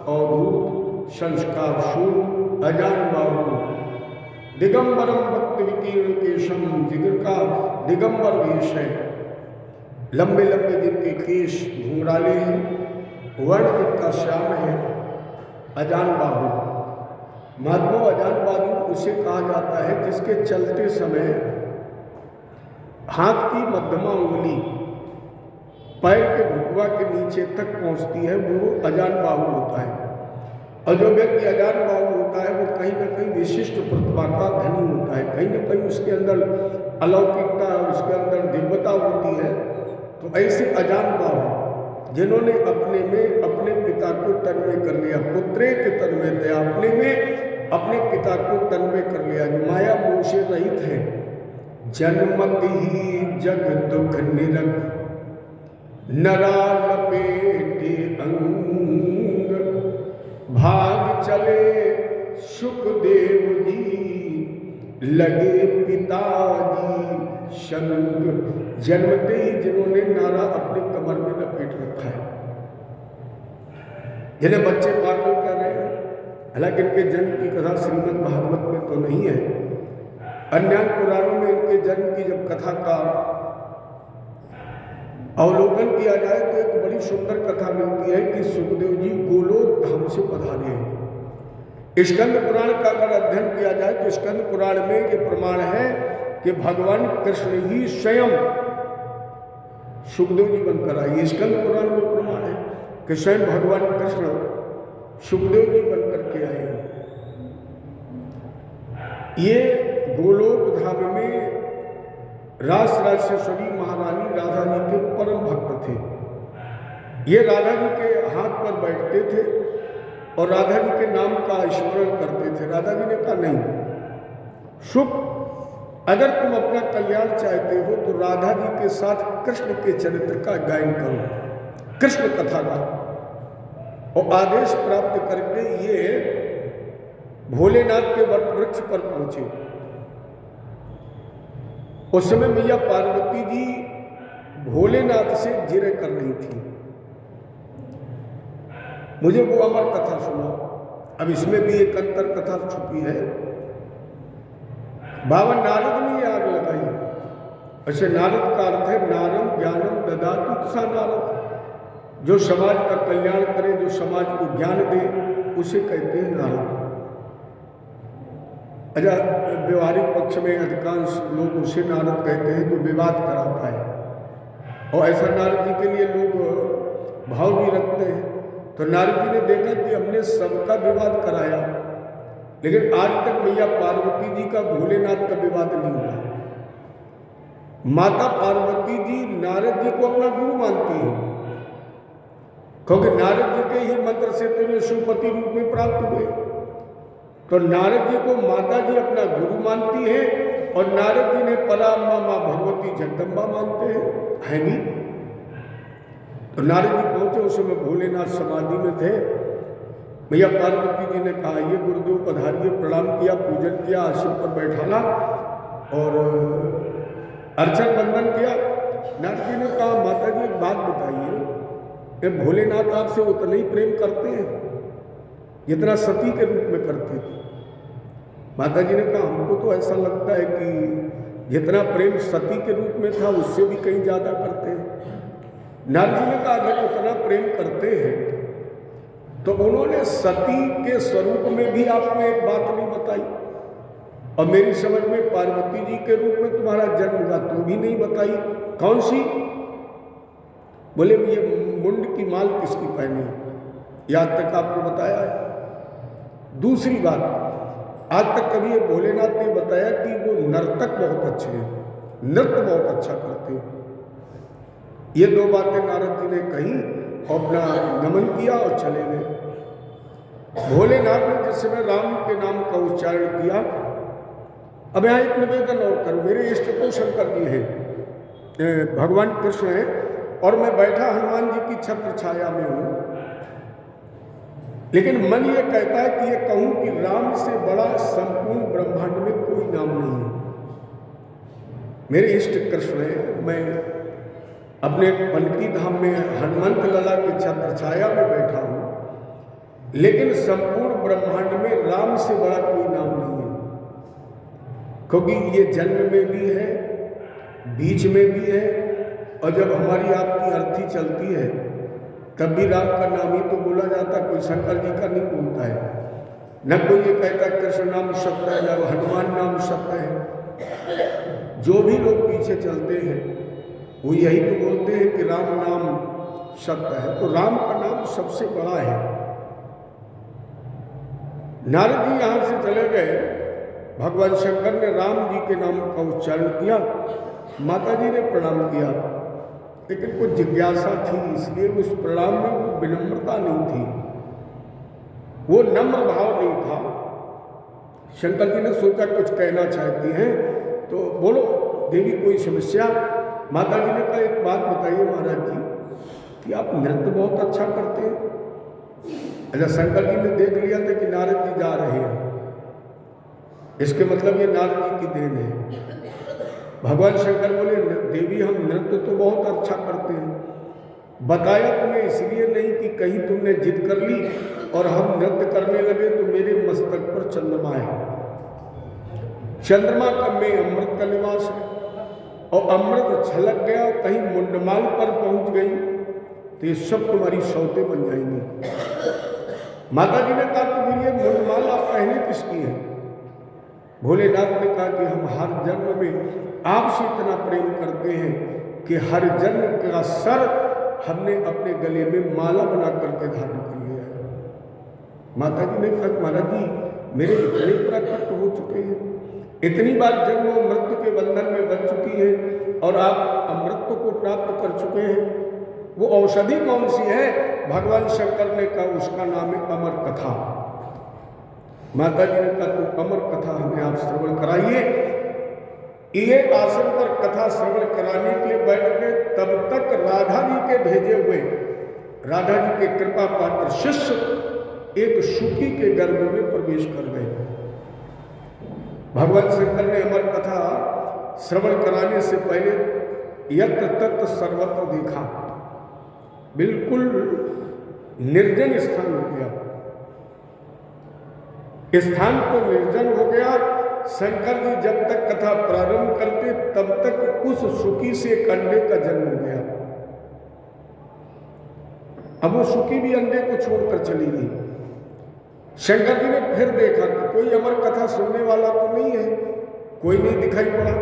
अवधूत संस्कार शून्य अजान बाहु दिगंबरम भक्त विकीर्ण केशम, जिनका दिगंबर वेश है, लंबे लंबे जिनके केश घुंघराले हैं, वर्ण इनका श्याम है, अजान बाहु। महात्मा अजान बाहु उसे कहा जाता है जिसके चलते समय हाथ की मध्यमा उंगली पैर के घुटवा के नीचे तक पहुंचती है, वो अजान बाहु होता है। और जो व्यक्ति अजान बाहु होता है वो कहीं ना कहीं विशिष्ट प्रतिभा का धनी होता है, कहीं ना कहीं उसके अंदर अलौकिकता, उसके अंदर दिव्यता होती है। तो ऐसे अजान बाहु जिन्होंने अपने में अपने पिता को तन्मय कर लिया, पुत्रे के तन्मय थे, अपने में अपने पिता को तन्मय कर लिया, जो माया मोह से रहित है। जन्मति ही जग दुख निरख नरा लपेटे अंग, भाग चले सुखदेव जी लगे पिताजी संग। जन्मते ही जिन्होंने नारा अपने कमर में लपेट रखा है, जिन्हें बच्चे पागल कर रहे हैं, हालांकि इनके जन्म की कथा श्रीमद् भागवत में तो नहीं है, अन्य पुराणों में इनके जन्म की जब कथा का अवलोकन किया जाए तो एक बड़ी सुंदर कथा मिलती है कि सुखदेव जी गोलोक धाम से पधारे हैं। स्कंद पुराण का अगर अध्ययन किया जाए तो स्कंद पुराण में ये प्रमाण है कि भगवान कृष्ण ही स्वयं सुखदेव जी बनकर आए। स्कंद पुराण में प्रमाण है कि स्वयं भगवान कृष्ण सुखदेव जी बनकर के आए हैं। ये गोलोक धाम में रास राजेश्वरी महारानी राधा जी के परम भक्त थे। ये राधा जी के हाथ पर बैठते थे और राधा जी के नाम का स्मरण करते थे। राधा जी ने कहा नहीं, सुख अगर तुम अपना कल्याण चाहते हो तो राधा जी के साथ कृष्ण के चरित्र का गायन करो, कृष्ण कथा का। और आदेश प्राप्त करके ये भोलेनाथ के वट वृक्ष पर पहुंचे। उस समय मैया पार्वती जी भोलेनाथ से जिरे कर रही थी। मुझे वो अमर कथा सुना। अब इसमें भी एक अंतर कथा छुपी है। बाबा नारद ने ये आग लगाई। ऐसे नारद का अर्थ है नारम ज्ञानम ददातु तथा नारद, जो समाज का कल्याण करे, जो समाज को ज्ञान दे, उसे कहते हैं नारद। अच्छा, व्यवहारिक पक्ष में अधिकांश लोग उसे नारद कहते हैं जो विवाद कराता है, और ऐसा नारद जी के लिए लोग भाव भी रखते हैं। तो नारद जी ने देखा कि हमने सबका विवाद कराया, लेकिन आज तक मैया पार्वती जी का भोलेनाथ का विवाद नहीं हुआ। माता पार्वती जी नारद जी को अपना गुरु मानती है, क्योंकि नारद जी के ही मंत्र से तो इन्हें सुपति रूप में प्राप्त हुए। तो नारद जी को माता जी अपना गुरु मानती है और नारद जी ने पराम्मा माँ भगवती जगदम्बा मानते हैं भी। तो नारद जी पहुंचे, उस समय भोलेनाथ समाधि में थे। भैया पार्वती जी ने कहा ये गुरुदेव पधारिए, प्रणाम किया, पूजन किया, आसन पर बैठाला और अर्चन बंदन किया। नारद जी ने कहा माता जी एक बात बताइए, कि भोलेनाथ आपसे उतना ही प्रेम करते हैं जितना सती के रूप में करते थे? माता जी ने कहा हमको तो ऐसा लगता है कि जितना प्रेम सती के रूप में था उससे भी कहीं ज़्यादा करते हैं। नारद जी ने कहा अगर उतना प्रेम करते हैं तो उन्होंने सती के स्वरूप में भी आपको एक बात नहीं बताई, और मेरी समझ में पार्वती जी के रूप में तुम्हारा जन्म हुआ तो भी नहीं बताई। कौन सी? बोले ये मुंड की माल किसकी पहनी, याद तक आपको बताया है। दूसरी बात, आज तक कभी ये भोलेनाथ ने बताया कि वो नर्तक बहुत अच्छे हैं, नृत्य बहुत अच्छा करते हैं। ये दो बातें नारद जी ने कही और अपना नमन किया और चले गए। भोलेनाथ ने जिस समय राम के नाम का उच्चारण किया, अब यहाँ एक निवेदन और करूँ, मेरे इष्ट तो शंकर जी हैं, भगवान कृष्ण हैं, और मैं बैठा हनुमान जी की छत्र छाया में हूँ, लेकिन मन ये कहता है कि ये कहूँ कि राम से बड़ा संपूर्ण ब्रह्मांड में कोई नाम नहीं है। मेरे इष्ट कृष्ण हैं, मैं अपने पनकी धाम में हनुमंत लला की छत्र छाया में बैठा हूँ, लेकिन संपूर्ण ब्रह्मांड में राम से बड़ा कोई नाम नहीं है, क्योंकि ये जन्म में भी है, बीच में भी है, और जब हमारी आपकी अर्थी चलती है तब भी राम का नाम ही तो बोला जाता, कोई शंकर जी का नहीं बोलता है। न कोई ये कहता कृष्ण नाम सत्य है, न हनुमान नाम सत्य है। जो भी लोग पीछे चलते हैं वो यही तो बोलते हैं कि राम नाम सत्य है, तो राम का नाम सबसे बड़ा है। नारद जी यहाँ से चले गए, भगवान शंकर ने राम जी के नाम का उच्चारण किया, माता जी ने प्रणाम किया, लेकिन कुछ जिज्ञासा थी, इसलिए उस प्रणाम में वो विनम्रता नहीं थी, वो नम्र भाव नहीं था। शंकर जी ने सोचा कुछ कहना चाहती हैं तो बोलो देवी, कोई समस्या? माता जी ने कहा एक बात बताइए महाराज जी कि आप नृत्य बहुत अच्छा करते हैं। अच्छा, शंकर जी ने देख लिया था कि नारद जी जा रहे हैं, इसके मतलब ये नारद जी की देन है। भगवान शंकर बोले देवी हम नृत्य तो बहुत अच्छा करते हैं, बताया तुम्हें इसलिए नहीं कि कहीं तुमने जिद कर ली और हम नृत्य करने लगे तो मेरे मस्तक पर चंद्रमा है, चंद्रमा का में अमृत का निवास है, और अमृत छलक गया और कहीं मुंडमाल पर पहुंच गई तो ये सब तुम्हारी सौतें बन जाएंगी। माता जी ने कहा तो फिर ये मुंडमाल आप पहने किसकी है? भोलेनाथ ने कहा कि हम हर जन्म में आपसे इतना प्रेम करते हैं कि हर जन्म का सर हमने अपने गले में माला बना करके धारण कर लिया है। माता जी ने कहा महाराज जी मेरे इतने प्रकट हो चुके हैं, इतनी बार जन्म और मृत्यु के बंधन में बच चुकी है और आप अमृत को प्राप्त कर चुके हैं, वो औषधि कौन सी है? भगवान शंकर ने कहा उसका नाम है अमर कथा। माता जी ने कहा तो अमर कथा हमें आप श्रवण कराइए। ये आसन पर कथा श्रवण कराने के लिए बैठ गए, तब तक राधा जी के भेजे हुए, राधा जी के कृपा पात्र शिष्य एक शुकी के गर्भ में प्रवेश कर गए। भगवान शंकर ने अमर कथा श्रवण कराने से पहले यत्र तत्र सर्वत्र देखा, बिल्कुल निर्जन स्थान हो गया, स्थान तो निर्जन हो गया। शंकर जी जब तक कथा प्रारंभ करते तब तक उस शुकी से एक अंडे का जन्म हो गया। अब वो शुकी भी अंडे को छोड़कर चली गई। शंकर जी ने फिर देखा कि कोई अमर कथा सुनने वाला तो नहीं है, कोई नहीं दिखाई पड़ा।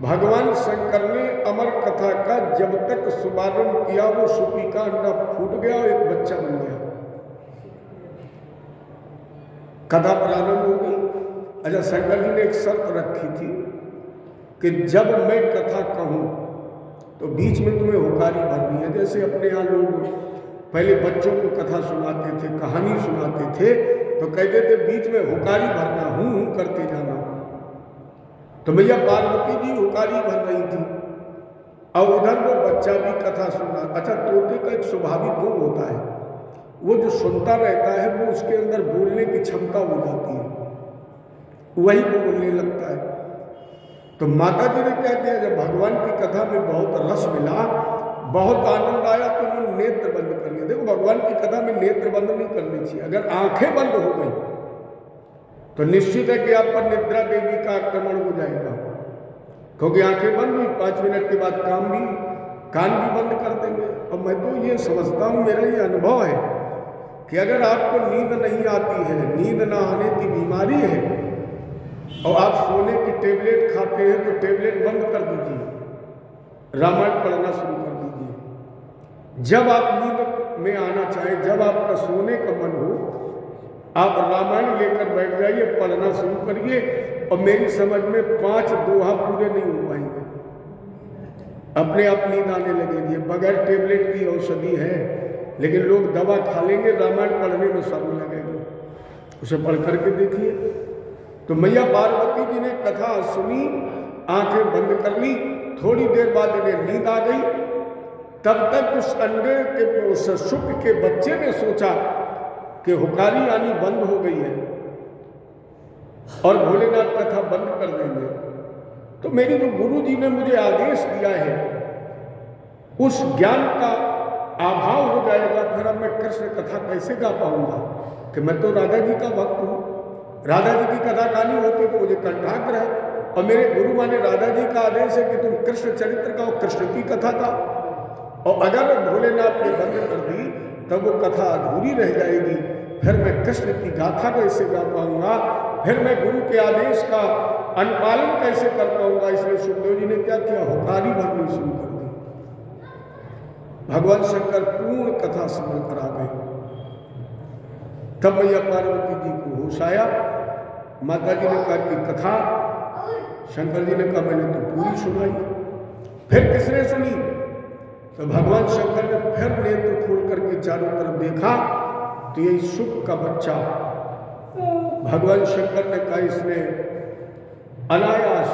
भगवान शंकर ने अमर कथा का जब तक शुभारंभ किया वो शुकी का अंडा फूट गया और एक बच्चा बन गया। कथा प्रारंभ हो गई। अच्छा, शंकर जी ने एक शर्त रखी थी कि जब मैं कथा कहूँ तो बीच में तुम्हें हुकारी भरनी है। जैसे अपने यहाँ लोग पहले बच्चों को कथा सुनाते थे, कहानी सुनाते थे, तो कहते थे बीच में हुकारी भरना, हूँ करते जाना। तो भैया पार्वती जी हुकारी भर रही थी और उधर वो बच्चा भी कथा सुना। अच्छा, तोते का एक स्वाभाविक गुण होता है, वो जो सुनता रहता है वो उसके अंदर बोलने की क्षमता हो जाती है, वही वो बोलने लगता है। तो माता जी ने क्या किया, जब भगवान की कथा में बहुत रस मिला, बहुत आनंद आया, तो उन्होंने नेत्र बंद कर लिया। देखो भगवान की कथा में नेत्र बंद नहीं करनी चाहिए। अगर आंखें बंद हो गई तो निश्चित है कि आप पर निद्रा देवी का आक्रमण हो जाएगा, क्योंकि आंखें बंद हुई 5 मिनट के बाद कान भी बंद कर देंगे। और मैं तो ये समझता हूँ, मेरा ये अनुभव है कि अगर आपको नींद नहीं आती है, नींद ना आने की बीमारी है और आप सोने की टेबलेट खाते हैं, तो टेबलेट बंद कर दीजिए, रामायण पढ़ना शुरू कर दीजिए। जब आप नींद में आना चाहें, जब आपका सोने का मन हो, आप रामायण लेकर बैठ जाइए, पढ़ना शुरू करिए, और मेरी समझ में 5 दोहा पूरे नहीं हो पाएंगे, अपने आप नींद आने लगेगी। बगैर टेबलेट की औषधि है, लेकिन लोग दवा खा लेंगे, रामायण पढ़ने में शर्म लगेगी। उसे पढ़ करके देखिए। तो मैया पार्वती जी ने कथा सुनी, आंखें बंद कर ली, थोड़ी देर बाद इन्हें नींद आ गई। तब तक उस अंडे के उस शुक के बच्चे ने सोचा कि हुकारी आनी बंद हो गई है और भोलेनाथ कथा बंद कर देंगे, तो मेरी जो गुरु जी ने मुझे आदेश दिया है उस ज्ञान का अभाव हो जाएगा, फिर अब मैं कृष्ण कथा कैसे गा पाऊंगा, कि मैं तो राधा जी का भक्त हूँ। राधा जी की कथा गानी होती तो मुझे कंठाग्र है, और मेरे गुरु माने राधा जी का आदेश है कि तुम कृष्ण चरित्र का और कृष्ण की कथा का, और अगर भोलेनाथ ने बंद कर दी तब वो कथा अधूरी रह जाएगी, फिर मैं कृष्ण की गाथा कैसे गा पाऊंगा, फिर मैं गुरु के आदेश का अनुपालन कैसे कर पाऊंगा। इसलिए सुखदेव जी ने क्या किया, हुकारी भरनी शुरू कर दी। भगवान शंकर पूर्ण कथा सुन कर आ गए। तब मैया पार्वती जी को होश आया। माता जी ने कहा कि कथा, शंकर जी ने कहा मैंने तो पूरी सुनाई। फिर किसने सुनी, तो भगवान शंकर ने फिर नेत्र खोल करके चारों तरफ देखा, तो यही शुक का बच्चा, भगवान शंकर ने कहा इसने अनायास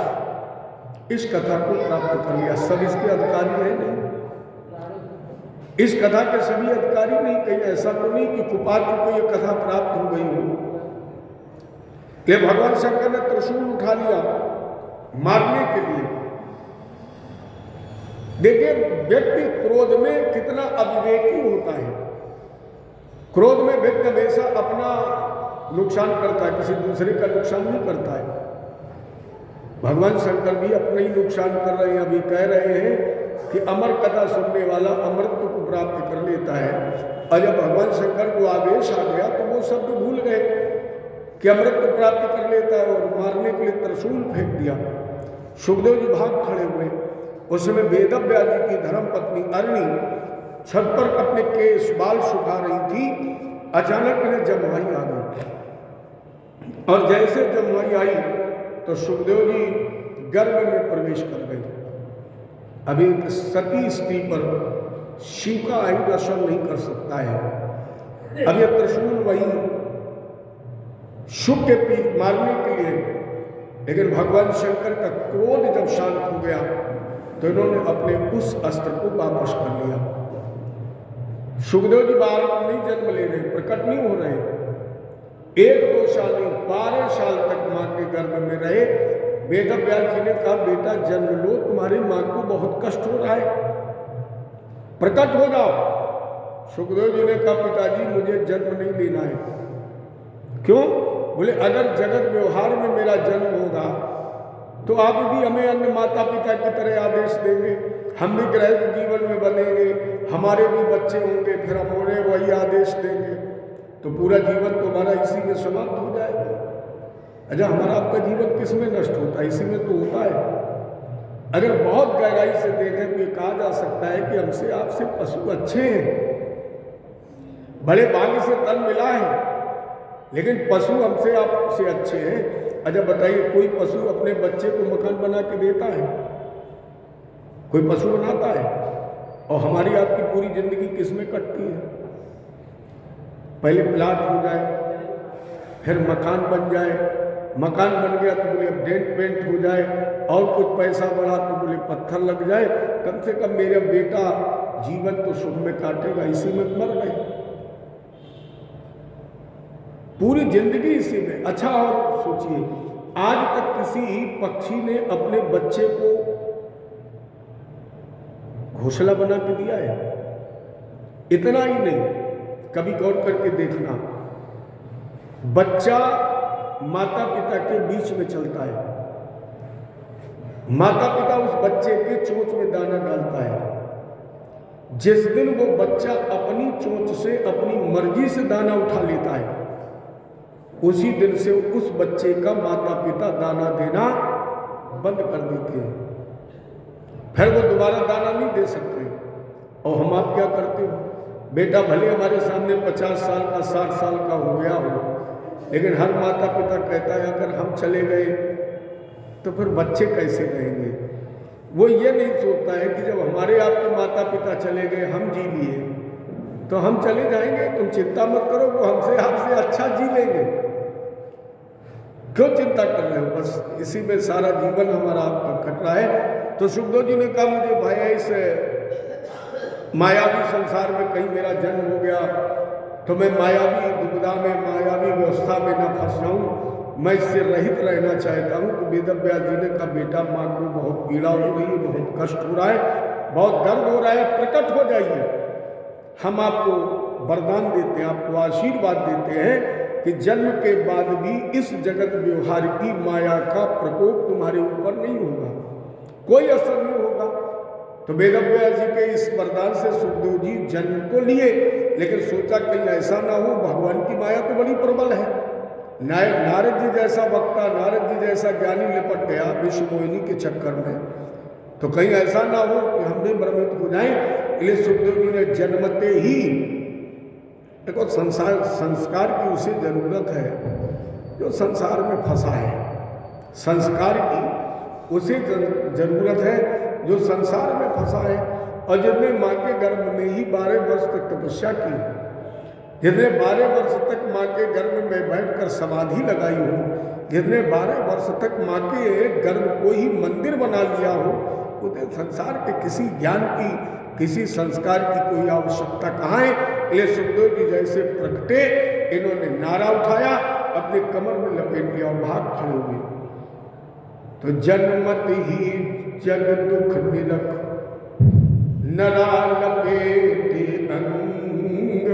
इस कथा को प्राप्त कर लिया। सब इसके अधिकारी है नहीं, इस कथा के सभी अधिकारी नहीं। कहीं ऐसा तो नहीं कि कुपात्र को यह कथा प्राप्त हो गई हो। ये भगवान शंकर ने त्रिशूल उठा लिया मारने के लिए। देखिए व्यक्ति क्रोध में कितना अविवेकी होता है। क्रोध में व्यक्ति हमेशा अपना नुकसान करता है, किसी दूसरे का नुकसान नहीं करता है। भगवान शंकर भी अपना ही नुकसान कर रहे हैं। अभी कह रहे हैं कि अमर कथा सुनने वाला अमृत को प्राप्त कर लेता है, और जब भगवान शंकर को आवेश आ गया तो वो शब्द भूल गए कि अमृत को प्राप्त कर लेता है, और मारने के लिए त्रिशूल फेंक दिया। सुखदेव जी भाग खड़े हुए। उस समय वेदव्यास जी की धर्म पत्नी अरणी छत पर अपने केश बाल सुखा रही थी। अचानक इन्हें जमवाई आ गई, और जैसे जमवाई आई तो सुखदेव जी गर्भ में प्रवेश कर गए। अभी एक सती स्त्री पर शिव का आयु असर नहीं कर सकता है। अब यह त्रिशूल वही शुक के पीठ मारने के लिए, लेकिन भगवान शंकर का क्रोध जब शांत हो गया तो इन्होंने अपने उस अस्त्र को वापस कर लिया। सुखदेव जी बार नहीं जन्म ले रहे, प्रकट नहीं हो रहे। 1-2 साल नहीं, 12 साल तक मां के गर्भ में रहे। वेदव्यास जी ने कहा बेटा जन्म लो, तुम्हारी मां को बहुत कष्ट हो रहा है, प्रकट हो जाओ। सुखदेव जी ने कहा पिताजी मुझे जन्म नहीं लेना है। क्यों? बोले अगर जगत व्यवहार में मेरा जन्म होगा तो आप भी हमें अन्य माता पिता की तरह आदेश देंगे, हम भी गृहस्थ जीवन में बनेंगे, हमारे भी बच्चे होंगे, फिर हम उन्हें वही आदेश देंगे, तो पूरा जीवन तुम्हारा इसी में समाप्त हो जाएगा। अच्छा हमारा आपका जीवन किस में नष्ट होता है? इसी में तो होता है। अगर बहुत गहराई से देखें तो ये कहा जा सकता है कि हमसे आपसे पशु अच्छे हैं, बड़े भाग्य से तन मिला है, लेकिन पशु हमसे आपसे अच्छे हैं। अच्छा बताइए कोई पशु अपने बच्चे को मकान बना के देता है? कोई पशु बनाता है? और हमारी आपकी पूरी जिंदगी किस में कटती है? पहले प्लाट हो जाए, फिर मकान बन जाए, मकान बन गया तो बोले डेंट पेंट हो जाए, और कुछ पैसा बढ़ा तो बोले पत्थर लग जाए। कम से कम मेरा बेटा जीवन तो सुख में काटेगा, इसी में मर गए, पूरी जिंदगी इसी में। अच्छा और सोचिए आज तक किसी पक्षी ने अपने बच्चे को घोंसला बना के दिया है? इतना ही नहीं, कभी गौर करके देखना, बच्चा माता पिता के बीच में चलता है, माता पिता उस बच्चे के चोंच में दाना डालता है, जिस दिन वो बच्चा अपनी चोंच से अपनी मर्जी से दाना उठा लेता है, उसी दिन से उस बच्चे का माता पिता दाना देना बंद कर देते हैं। फिर वो दोबारा दाना नहीं दे सकते। और हम आप क्या करते हो, बेटा भले हमारे सामने 50 साल का 60 साल का हो गया हो, लेकिन हर माता पिता कहता है अगर हम चले गए तो फिर बच्चे कैसे रहेंगे। वो ये नहीं सोचता है कि जब हमारे आपके माता पिता चले गए, हम जी लिए, तो हम चले जाएंगे, तुम चिंता मत करो, वो हमसे आपसे अच्छा जी लेंगे। क्यों चिंता कर रहे हो, बस इसी में सारा जीवन हमारा आपका कट रहा है। तो सुखदेव जी ने कहा मुझे भय है इस मायावी संसार में कहीं मेरा जन्म हो गया तो मैं मायावी दुविधा में, मायावी व्यवस्था में न फंस जाऊं, मैं इससे रहित रहना चाहता हूं। तो वेद व्यास जी ने कहा बेटा माँ को बहुत पीड़ा हो रही है, बहुत कष्ट हो रहा है, बहुत दर्द हो रहा है, प्रकट हो जाइए, हम आपको वरदान देते हैं, आपको आशीर्वाद देते हैं कि जन्म के बाद भी इस जगत व्यवहार की माया का प्रकोप तुम्हारे ऊपर नहीं होगा, कोई असर नहीं होगा। तो वेद व्यास जी के इस वरदान से सुखदेव जी जन्म को लिए, लेकिन सोचा कहीं ऐसा ना हो, भगवान की माया तो बड़ी प्रबल है। नारद जी जैसा वक्ता, नारद जी जैसा ज्ञानी लिपट गया विश्व मोहिनी के चक्कर में, तो कहीं ऐसा ना हो कि हम भी भ्रमित हो जाएं। इसलिए सुखदेव जी ने जन्मते ही, देखो संस्कार की उसे जरूरत है जो संसार में फंसा है, संस्कार की उसे जरूरत है जो संसार में फंसा है। और जिसने माँ के गर्भ में ही 12 वर्ष तक तपस्या की, जिसने 12 वर्ष तक माँ के गर्भ में बैठकर समाधि लगाई हो, जिसने 12 वर्ष तक माँ के गर्भ को ही मंदिर बना लिया हो, उसे संसार के किसी ज्ञान की, किसी संस्कार की कोई आवश्यकता कहाँ है। इसलिए सुखदेव जी जैसे प्रकटे, इन्होंने नारा उठाया, अपने कमर में लपेट लिया और भाग खड़े हुए। तो जन्मत ही जग दुख निरख, नरा लपेटे अंग,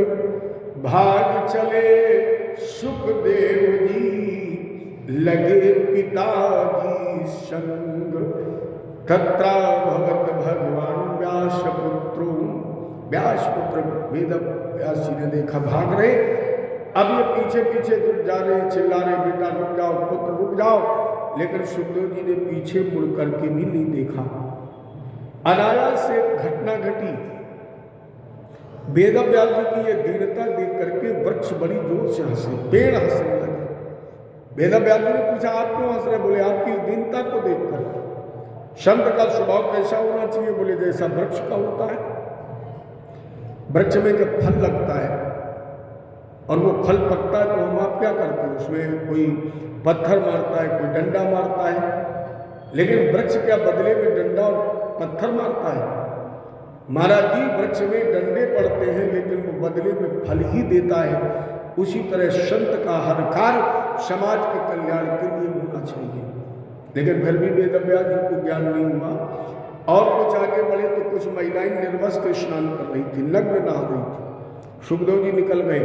भाग चले सुखदेव जी, लगे पिताजी संग, तत्रा भगवत भगवान व्यास पुत्रो, व्यास पुत्र वेद व्यास जी ने देखा भाग रहे, अब ये पीछे पीछे जुट जा रहे, चिल्ला रहे बेटा रुक जाओ, पुत्र रुक जाओ। लेकिन सुखदेव जी ने पीछे मुड़ करके भी नहीं देखा। अनायास से घटना घटी, वेद व्यास जी की ये दीनता देख करके वृक्ष बड़ी जोर से हंसे, पेड़ हंसने लगे। वेद व्यास जी ने पूछा आप क्यों हंस रहे? बोले आपकी दीनता को देखकर। संत का स्वभाव कैसा होना चाहिए? बोले जैसा वृक्ष का होता है। वृक्ष में जब फल लगता है और वो फल पकता है तो हम आप क्या करते हैं? उसमें कोई पत्थर मारता है, कोई डंडा मारता है, लेकिन वृक्ष क्या बदले में डंडा और पत्थर मारता है? महाराज जी वृक्ष में डंडे पड़ते हैं लेकिन वो बदले में फल ही देता है। उसी तरह संत का हर कार्य समाज के कल्याण के लिए होना चाहिए। लेकिन फिर भी वेद व्यास जी को ज्ञान नहीं हुआ और कुछ आगे बढ़े तो कुछ महिलाएं निर्वस्त्र स्नान कर रही थी, नग्न नहा रही थी। सुखदेव जी निकल गए,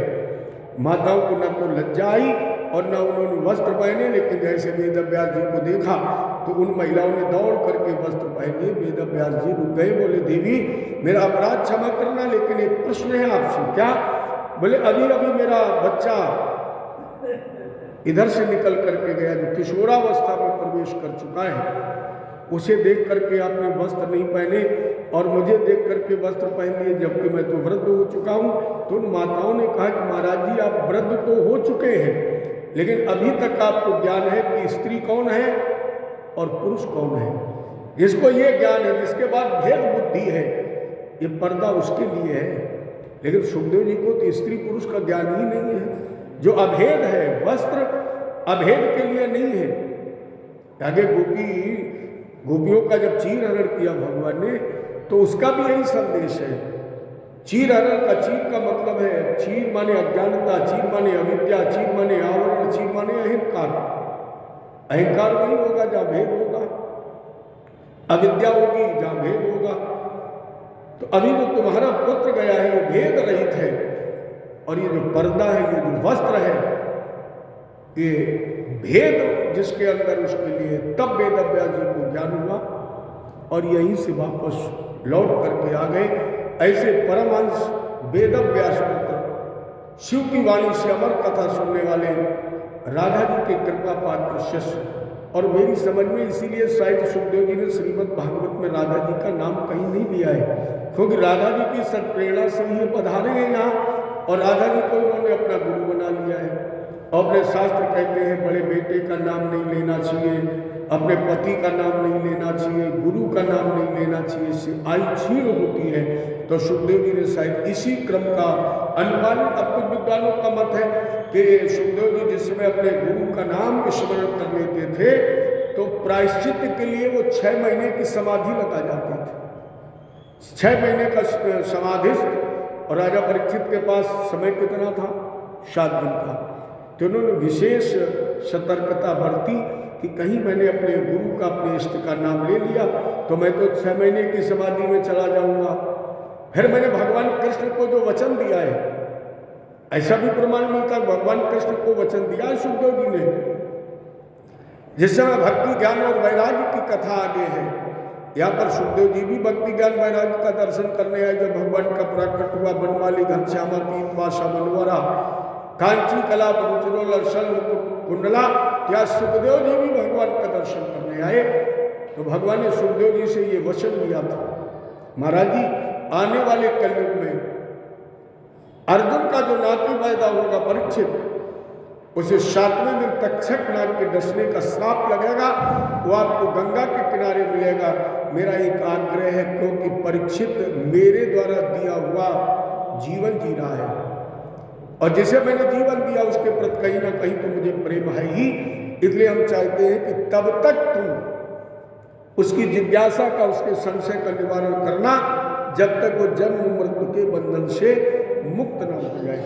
माताओं को न तो लज्जा आई और न उन्होंने वस्त्र पहने, लेकिन जैसे वेद व्यास जी को देखा तो उन महिलाओं ने दौड़ करके वस्त्र पहने। वेद व्यास जी रुक गए, बोले देवी मेरा अपराध क्षमा करना, लेकिन एक प्रश्न है आपसे। क्या? बोले अभी अभी मेरा बच्चा इधर से निकल करके गया जो किशोरावस्था में प्रवेश कर चुका है, उसे देख करके आपने वस्त्र नहीं पहने और मुझे देख करके वस्त्र पहन लिए जबकि मैं तो वृद्ध हो चुका हूँ। तो उन माताओं ने कहा कि महाराज जी आप वृद्ध तो हो चुके हैं, लेकिन अभी तक आपको ज्ञान है कि स्त्री कौन है और पुरुष कौन है। जिसको ये ज्ञान है, जिसके बाद भेद बुद्धि है, ये पर्दा उसके लिए है। लेकिन सुखदेव जी को तो स्त्री पुरुष का ज्ञान ही नहीं है। जो अभेद है, वस्त्र अभेद के लिए नहीं है। आगे गोपियों का जब चीर हरण किया भगवान ने तो उसका भी यही संदेश है। चीर हरण का, चीर का मतलब है, चीर माने अज्ञानता, चीर माने अविद्या, चीर माने आवरण, चीर माने अहंकार। अहंकार वही होगा जहाँ भेद होगा, अविद्या होगी जहाँ भेद होगा। तो अभी जो तुम्हारा पुत्र गया है वो भेद रहित है, और ये जो पर्दा है, ये जो वस्त्र है, ये भेद जिसके अंदर उसके लिए। तब वेद व्यास जी को ज्ञान हुआ और यहीं से वापस लौट करके आ गए। ऐसे परमहंस वेद व्यास पुत्र शिव की वाणी से अमर कथा सुनने वाले राधा जी के कृपा पात्र शिष्य, और मेरी समझ में इसीलिए शायद सुखदेव जी ने श्रीमद् भागवत में राधा जी का नाम कहीं नहीं लिया है, क्योंकि राधा जी की सत्प्रेरणा से ये पधारे हैं यहाँ, और राधा जी को इन्होंने अपना गुरु बना लिया है। और अपने शास्त्र कहते हैं बड़े बेटे का नाम नहीं लेना चाहिए, अपने पति का नाम नहीं लेना चाहिए, गुरु का नाम नहीं लेना चाहिए, इससे आयु क्षीण होती है। तो सुखदेव जी ने शायद इसी क्रम का अनुपालन, अब कुछ विद्वानों का मत है कि सुखदेव जी जिस समय अपने गुरु का नाम स्मरण कर लेते थे तो प्रायश्चित के लिए वो 6 महीने की समाधि लगा जाती थी। 6 महीने का समाधिस्थ, और राजा परीक्षित के पास समय कितना था? 7 दिन का। तो उन्होंने विशेष सतर्कता बरती कि कहीं मैंने अपने गुरु का, अपने इष्ट का नाम ले लिया तो मैं तो 6 महीने की समाधि में चला जाऊंगा। फिर मैंने भगवान कृष्ण को जो वचन दिया है, ऐसा भी प्रमाण मिलता है भगवान कृष्ण को वचन दिया है सुखदेव जी ने। जिस समय भक्ति ज्ञान और वैराग्य की कथा आगे है, यहाँ पर सुखदेव जी भी भक्ति ज्ञान वैराग्य का दर्शन करने आए। जब भगवान का प्रकट हुआ बनमाली घनश्यामा पीत पाशा मनोहरा कांची कला रुचिरोल सल कुंडला, क्या सुखदेव जी भी भगवान का दर्शन करने आए। तो भगवान ने सुखदेव जी से ये वचन लिया था, महाराज जी आने वाले कलयुग में अर्जुन का जो नाती पैदा होगा परीक्षित, उसे 7वें दिन तक्षक नाग के डसने का श्राप लगेगा, वो आपको गंगा के किनारे मिलेगा। मेरा एक आग्रह है, क्योंकि परीक्षित मेरे द्वारा दिया हुआ जीवन जी रहा है, और जिसे मैंने जीवन दिया उसके प्रति कहीं ना कहीं तो मुझे प्रेम है ही, इसलिए हम चाहते हैं कि तब तक तुम उसकी जिज्ञासा का, उसके संशय का निवारण करना, जब तक वो जन्म मृत्यु के बंधन से मुक्त न हो जाए।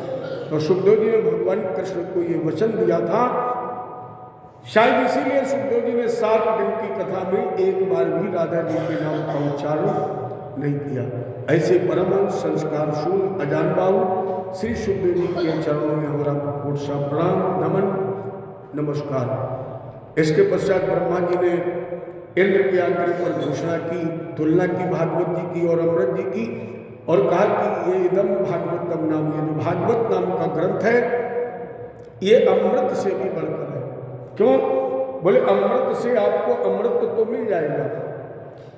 तो सुखदेव जी ने भगवान कृष्ण को ये वचन दिया था। शायद इसीलिए सुखदेव जी ने 7 दिन की कथा में एक बार भी राधा जी के नाम का उच्चारण नहीं किया। ऐसे परमहंस संस्कार शून्य अजान बाहु श्री सुखदेव जी के चरणों में हमारा कोट सा प्रणाम, नमन, नमस्कार। इसके पश्चात ब्रह्मा जी ने इंद्र के आग्रह पर घोषणा की, तुलना की भागवत जी की और अमृत जी की, और कहा कि ये इदम भागवतम नाम, ये जो भागवत नाम का ग्रंथ है ये अमृत से भी बढ़कर है। क्यों? बोले अमृत से आपको अमृत तो मिल जाएगा,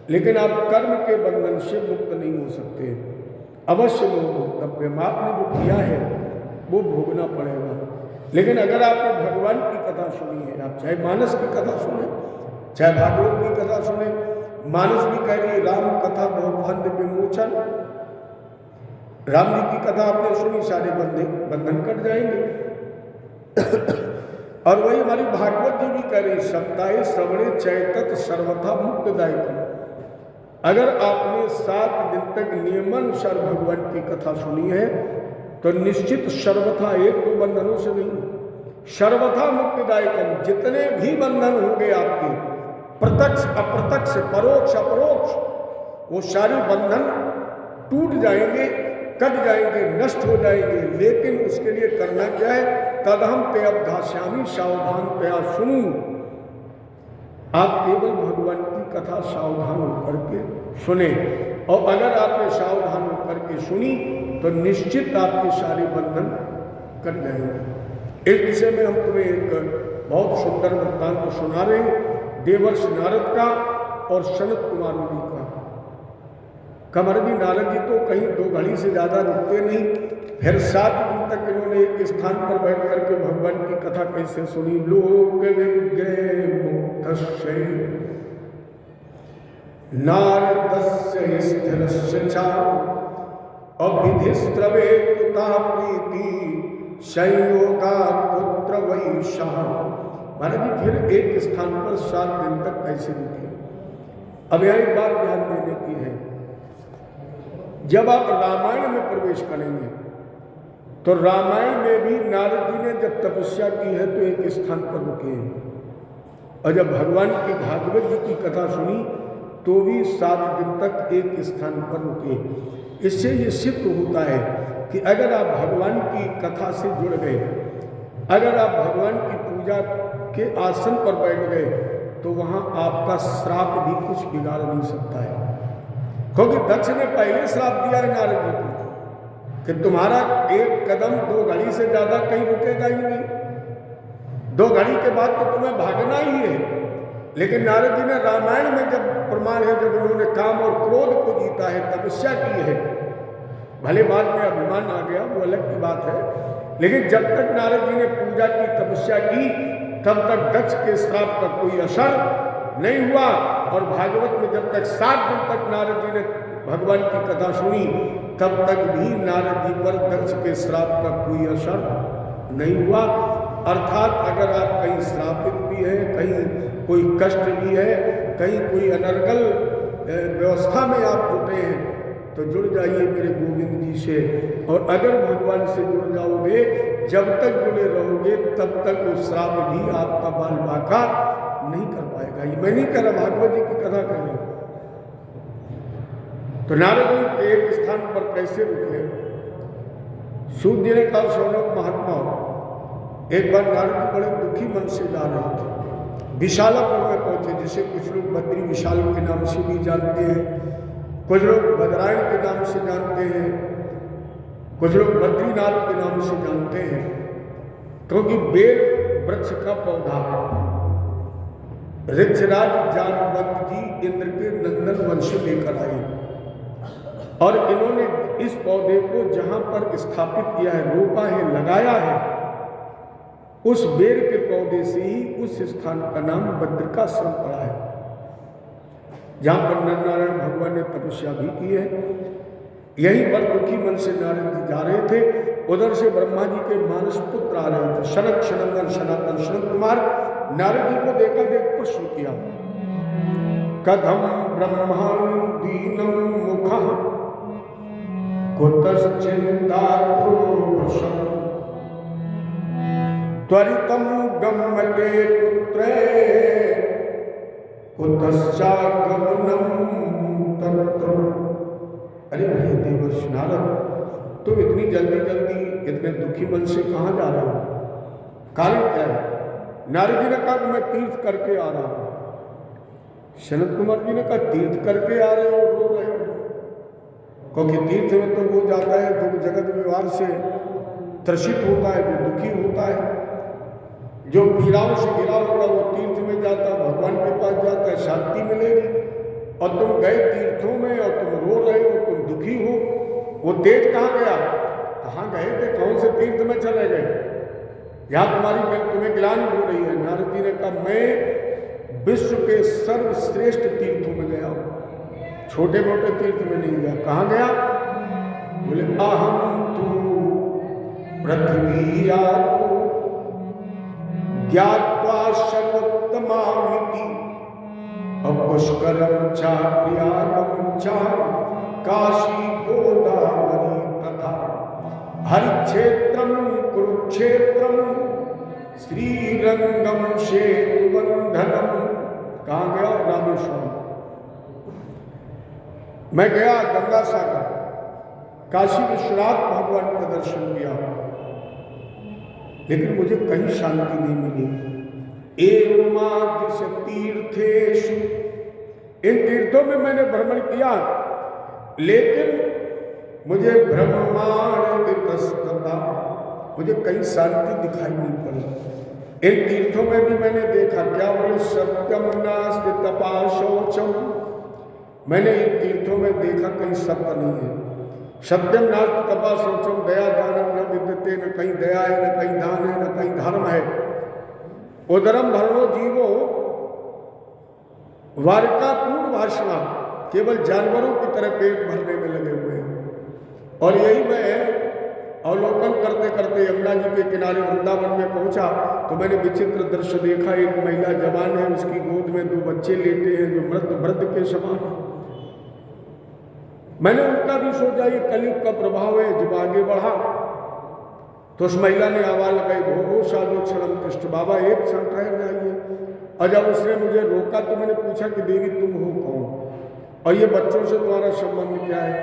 लेकिन आप कर्म के बंधन से मुक्त नहीं हो सकते। अवश्य भोक्तव्य, आपने जो किया है वो भोगना पड़ेगा। लेकिन अगर आपने भगवान की कथा सुनी है, आप चाहे मानस की कथा सुने, चाहे भागवत की कथा सुने, मानस भी कह रही राम कथा बहुफंद विमोचन, राम जी की कथा आपने सुनी, सारे बंधन कट जाएंगे। और वही हमारी भागवत जी भी कह रही सप्ताहे श्रवणे चैतत सर्वथा मुक्तदायक। अगर आपने 7 दिन तक नियमानुसार भगवान की कथा सुनी है तो निश्चित सर्वथा, एक दो बंधनों से नहीं, सर्वथा मुक्तिदायकम, जितने भी बंधन होंगे आपके प्रत्यक्ष अप्रत्यक्ष परोक्ष अपरोक्ष, वो सारे बंधन टूट जाएंगे, कट जाएंगे, नष्ट हो जाएंगे। लेकिन उसके लिए करना क्या है? तदहम पे अवधास्यामी सावधान तया सुनू। आप केवल भगवान की कथा सावधान होकर के सुने, और अगर आपने सावधान होकर के सुनी तो निश्चित आपके सारे बंधन कट जाएंगे। इस विषय में हम तुम्हें एक बहुत सुंदर वृत्तांत सुना रहे हैं, देवर्ष नारद का और सनत कुमार जी का। कमर भी नारद जी तो कहीं 2 घड़ी से ज़्यादा रुकते नहीं, फिर 7 दिन तक इन्होंने एक स्थान पर बैठ करके भगवान की कथा कैसे सुनी। लोक विग्रह मुक्तस्य नारदस्य स्थिरस्य च अविधिस्त्रवे कुता प्रीति संयोगा पुत्र वैशा। महाराज जी फिर एक स्थान पर 7 दिन तक कैसे रुके। अब यह एक बात ध्यान देने की है, जब आप रामायण में प्रवेश करेंगे तो रामायण में भी नारद जी ने जब तपस्या की है तो एक स्थान पर रुके हैं, और जब भगवान की भागवत जी की कथा सुनी तो भी 7 दिन तक एक स्थान पर रुके। इससे ये सिद्ध होता है कि अगर आप भगवान की कथा से जुड़ गए, अगर आप भगवान की पूजा के आसन पर बैठ गए तो वहाँ आपका श्राप भी कुछ बिगाड़ नहीं सकता है। क्योंकि दक्ष ने पहले श्राप दिया है नारद जी को कि तुम्हारा एक कदम 2 घड़ी से ज्यादा कहीं रुकेगा ही नहीं, 2 घड़ी के बाद तो तुम्हें भागना ही है। लेकिन नारद जी ने रामायण में जब प्रमाण है, जब उन्होंने काम और क्रोध को जीता है, तपस्या की है, भले बाद में अभिमान आ गया वो अलग की बात है, लेकिन जब तक नारद जी ने पूजा की, तपस्या की, तब तक दक्ष के श्राप का कोई असर नहीं हुआ। और भागवत में जब तक 7 दिन तक नारद जी ने भगवान की कथा सुनी, तब तक भी नारद जी पर दक्ष के श्राप का कोई असर नहीं हुआ। अर्थात अगर आप कहीं श्रापित भी है, कहीं कोई कष्ट भी है, कहीं कोई अनर्गल व्यवस्था में आप जुटे हैं, तो जुड़ जाइए मेरे गोविंद जी से। और अगर भगवान से जुड़ जाओगे, जब तक जुड़े रहोगे, तब तक वो श्राप भी आपका बाल बाका नहीं कर पाएगा। ये मैं नहीं कह रहा, भागवत जी की कथा कर रहा हूं। तो नारद जी एक स्थान पर कैसे रुके? सूत जी ने कहा, शौनक महात्मा, एक बार नारद जी बड़े दुखी मन से जा रहे थे, विशालापुर में पहुंचे, जिसे कुछ लोग बद्री विशाल के नाम से भी जानते हैं, कुछ लोग बदरायण के नाम से जानते हैं, कुछ लोग बद्रीनाथ के नाम से जानते हैं, क्योंकि बेल वृक्ष का पौधा ऋक्षराज जानवंत जी इंद्र के नंदन वंश लेकर आए, और इन्होंने इस पौधे को जहां पर स्थापित किया है, रोपा है, लगाया है, उस बेर के पौधे से ही उस स्थान का नाम बद्रिकाश्रम पड़ा है, जहां पर नरनारायण भगवान ने तपस्या भी की है। यहीं पर दुखी मन से नारद जी जा रहे थे, उधर से ब्रह्मा जी के मानस पुत्र आ रहे थे, शनक शनंदन सनातन सनत कुमार। नारद जी को देखा, देख प्रश्न किया, कथम ब्रह्मा दीनम मुखः कुतश्चिन्ता त्वरितम गम्यते पुत्रे कुतश्चागमनम तत्र। अरे भैया देवर्षि नारद, तुम इतनी जल्दी जल्दी इतने दुखी मन से कहाँ जा रहे हो? कारण क्या है? नारद जी ने कहा मैं तीर्थ करके आ रहा हूँ। सनत कुमार जी ने कहा तीर्थ करके आ रहे हो, रो रहे हो? क्योंकि तीर्थ में तो वो जाता है जो जगत व्यवहार से त्रसित होता है, जो दुखी होता है, जो पीड़ाओं से घिरा होता है, वो तीर्थ में जाता, भगवान के पास जाता है, शांति मिलेगी। और तुम गए तीर्थों में और तुम रो रहे हो, तुम दुखी हो। वो तेज कहाँ गया? कहाँ गए थे? कौन से तीर्थ में चले गए जहाँ तुम्हें ग्लानि हो रही है? नारद जी ने कहा मैं विश्व के सर्वश्रेष्ठ तीर्थों में गया हूँ, छोटे मोटे तीर्थ में नहीं गया। कहाँ गया? बोले अहम तू पृथ्वी ज्ञात्वा सर्वोत्तमामिति पुष्करम चा प्रयागम चा काशी गोदावरी तथा हरिक्षेत्रम कुरुक्षेत्रम श्रीरंगम सेतुबंधनम। कहाँ गया? रामेश्वरम। मैं गया गंगा सागर, काशी विश्वनाथ भगवान का दर्शन किया, लेकिन मुझे कहीं शांति नहीं मिली। एवमादिश तीर्थेषु, इन तीर्थों में मैंने भ्रमण किया, लेकिन मुझे ब्रह्मांड इतस्तता, मुझे कहीं शांति दिखाई नहीं पड़ी। इन तीर्थों में भी मैंने देखा, क्या बोले, सत्यम नास्ति तपा शौचम। मैंने इन तीर्थों में देखा कहीं सत्य नहीं है। सत्यम नास्ति तपा शौचम, दया दानम न विद्यते, न कहीं दया है, न कहीं दान है, न कहीं धर्म है। उदरम भरणो जीवो वार्तापूर्ण भाषणा, केवल जानवरों की तरह पेट भरने में लगे हुए हैं। और यही मैं अवलोकन करते करते यमुना जी के किनारे वृंदावन में पहुंचा, तो मैंने विचित्र दृश्य देखा। एक महिला जवान है, उसकी गोद में 2 बच्चे लेटे हैं जो मृत वृद्ध के समान है। मैंने उनका भी सोचा ये कलयुग का प्रभाव है। जब आगे बढ़ा तो उस महिला ने आवाज लगाई, भोगो साधु क्षण कृष्ण, बाबा एक क्षण ठहर जाइए। और जब उसने मुझे रोका तो मैंने पूछा कि देवी तुम हो कौन, और ये बच्चों से तुम्हारा संबंध क्या है?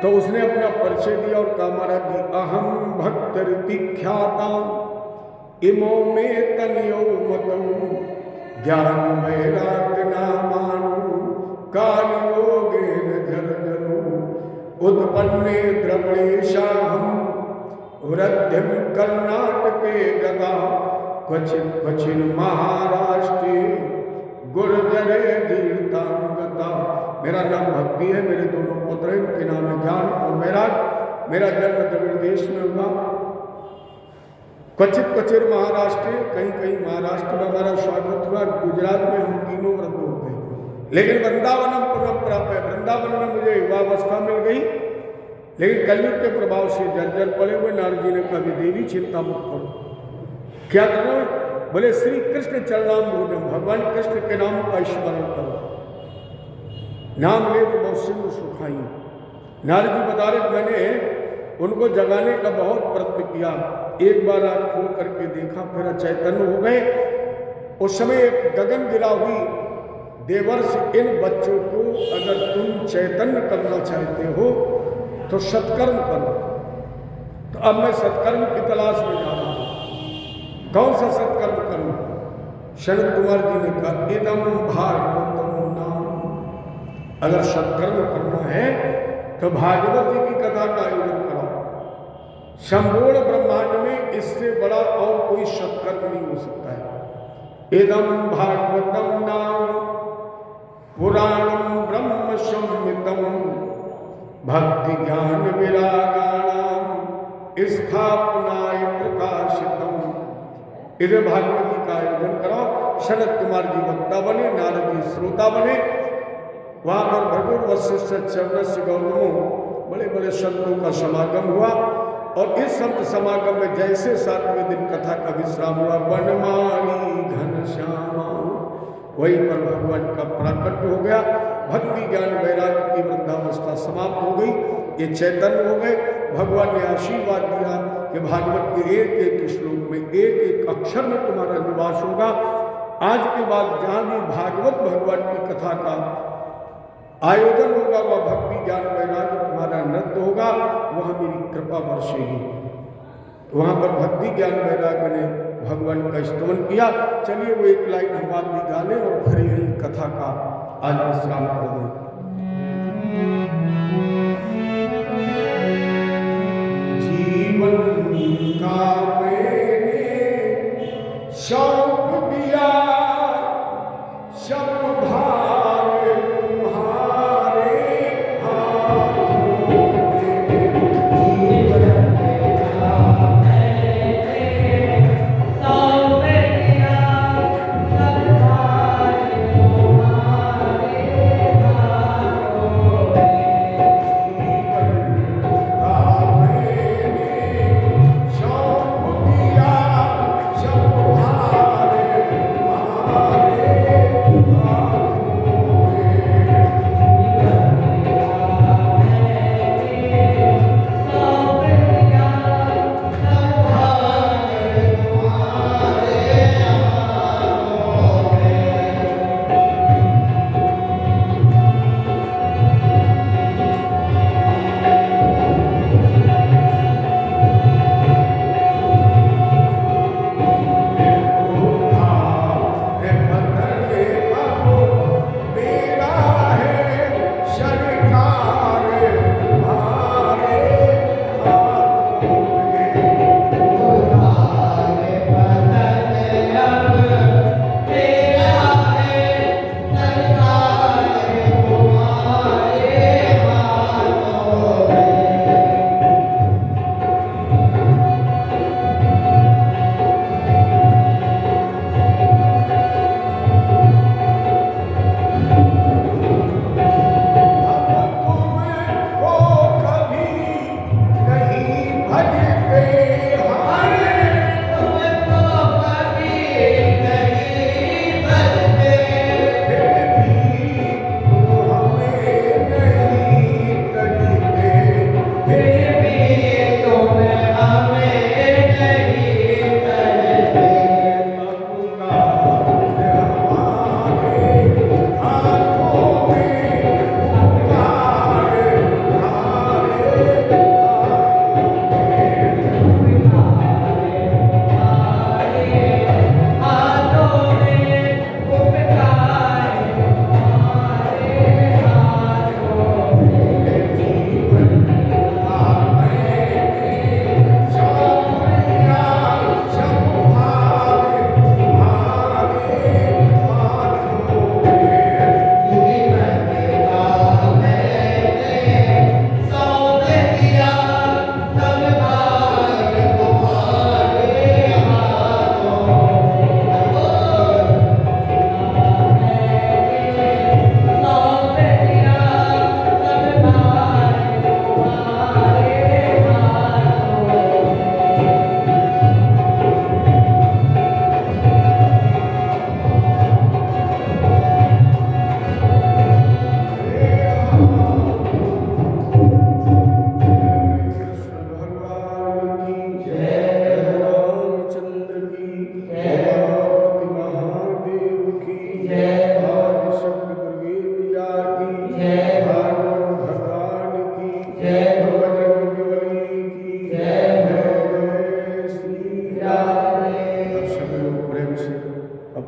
तो उसने अपना परिचय दिया और कहा, महाराज जी अहम भक्त ऋतिख्याता इमो में तनियो मतौ ज्ञान वैराग्य नामानु कालयोगेन जर्जनो उत्पन्ने द्रविणेशाहम् वृद्धिं कर्नाटके गदा क्वचिन क्वचिन महाराष्ट्रे गुर्जरे दीर्घांगता। मेरा नाम भक्ति है, मेरे दोनों पुत्र हैं, उनके नाम है ज्ञान और वैराग। मेरा जन्म द्रविड़ देश में हुआ। क्वचित क्वचित महाराष्ट्र, कहीं कहीं महाराष्ट्र में हमारा स्वागत हुआ। गुजरात में हम तीनों व्रत हो गए, लेकिन वृंदावनम पुनः प्राप्त है। वृंदावन में मुझे युवावस्था मिल गई, लेकिन कलयुग के प्रभाव से जर्जर पड़े हुए। नारद जी ने कहा देवी चिंता मत करो, क्या करना है? बोले श्री कृष्ण चरणाम भोजन, भगवान कृष्ण के नाम का स्मरण करो, नाम ले तो बहुत सिंधु सुखाई। नारद जी बता रहे, मैंने उनको जगाने का बहुत प्रयत्न किया। एक बार आँख खोल करके देखा, फिर चैतन्य हो गए। उस समय एक गगन गिरा हुई देवर्ष, इन बच्चों को अगर तुम चैतन्य करना चाहते हो तो सत्कर्म करो। तो अब मैं सत्कर्म की तलाश में जा रहा हूं, कौन सा सत्कर्म करूं? शरद कुमार जी ने कहा इदम भागवतम नाम। अगर सत्कर्म करना है तो भागवत जी की कथा का आयोजन करो। संपूर्ण ब्रह्मांड में इससे बड़ा और कोई सत्कर्म नहीं हो सकता है। इदम भागवतम नाम पुराणम ब्रह्म संहितम भक्ति ज्ञान विरागाणाम स्थापनाय प्रकाशितम। इधर भागवत जी का आयोजन कराओ। शरद कुमार जी वक्ता बने, नारद जी श्रोता बने। वहां पर भगवत वशिष्ठ चरण से गौतमों बड़े बड़े संतों का समागम हुआ। और इस संत समागम में जैसे 7वें दिन कथा का विश्राम हुआ, बनमाली घनश्यामा, वहीं पर भगवान का प्राकट हो गया। भक्ति ज्ञान वैराग्य की वृद्धावस्था समाप्त हो गई, ये चैतन्य हो गए। भगवान ने आशीर्वाद दिया कि भागवत के एक एक श्लोक में, एक एक अक्षर में तुम्हारा निवास होगा। आज के बाद जहाँ भी भागवत भगवान की कथा का आयोजन होगा, वह भक्ति ज्ञान वैराग्य तुम्हारा नृत्य होगा, वह मेरी कृपा बरसेगी। वहाँ पर भक्ति ज्ञान वैराग्य ने भगवान का स्तवन किया। चलिए वो एक लाइन हम आप भी गाने और फिर यही कथा का आज विश्राम कर दें। जीवन का मैंने शौक दिया, सब भार तुम्हारे हाथों में। जीवन का मैंने शौक दिया, सब भार तुम्हारे हाथों में। जीवन का मैंने शौक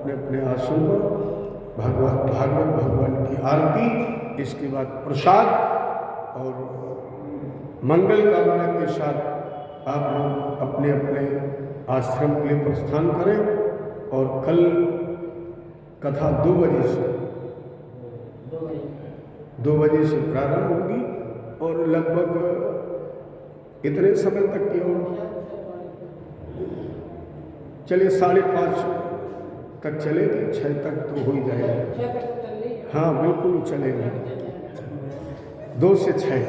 अपने अपने आसन पर भागवत भगवान की आरती, इसके बाद प्रसाद और मंगल कामना के साथ आप लोग अपने अपने आश्रम के लिए प्रस्थान करें। और कल कथा 2 बजे से प्रारंभ होगी और लगभग इतने समय तक की और चलिए 5:30 तक चलेगी, 6 तक तो हो ही जाएगा। हाँ बिल्कुल चलेगा, 2 से 6।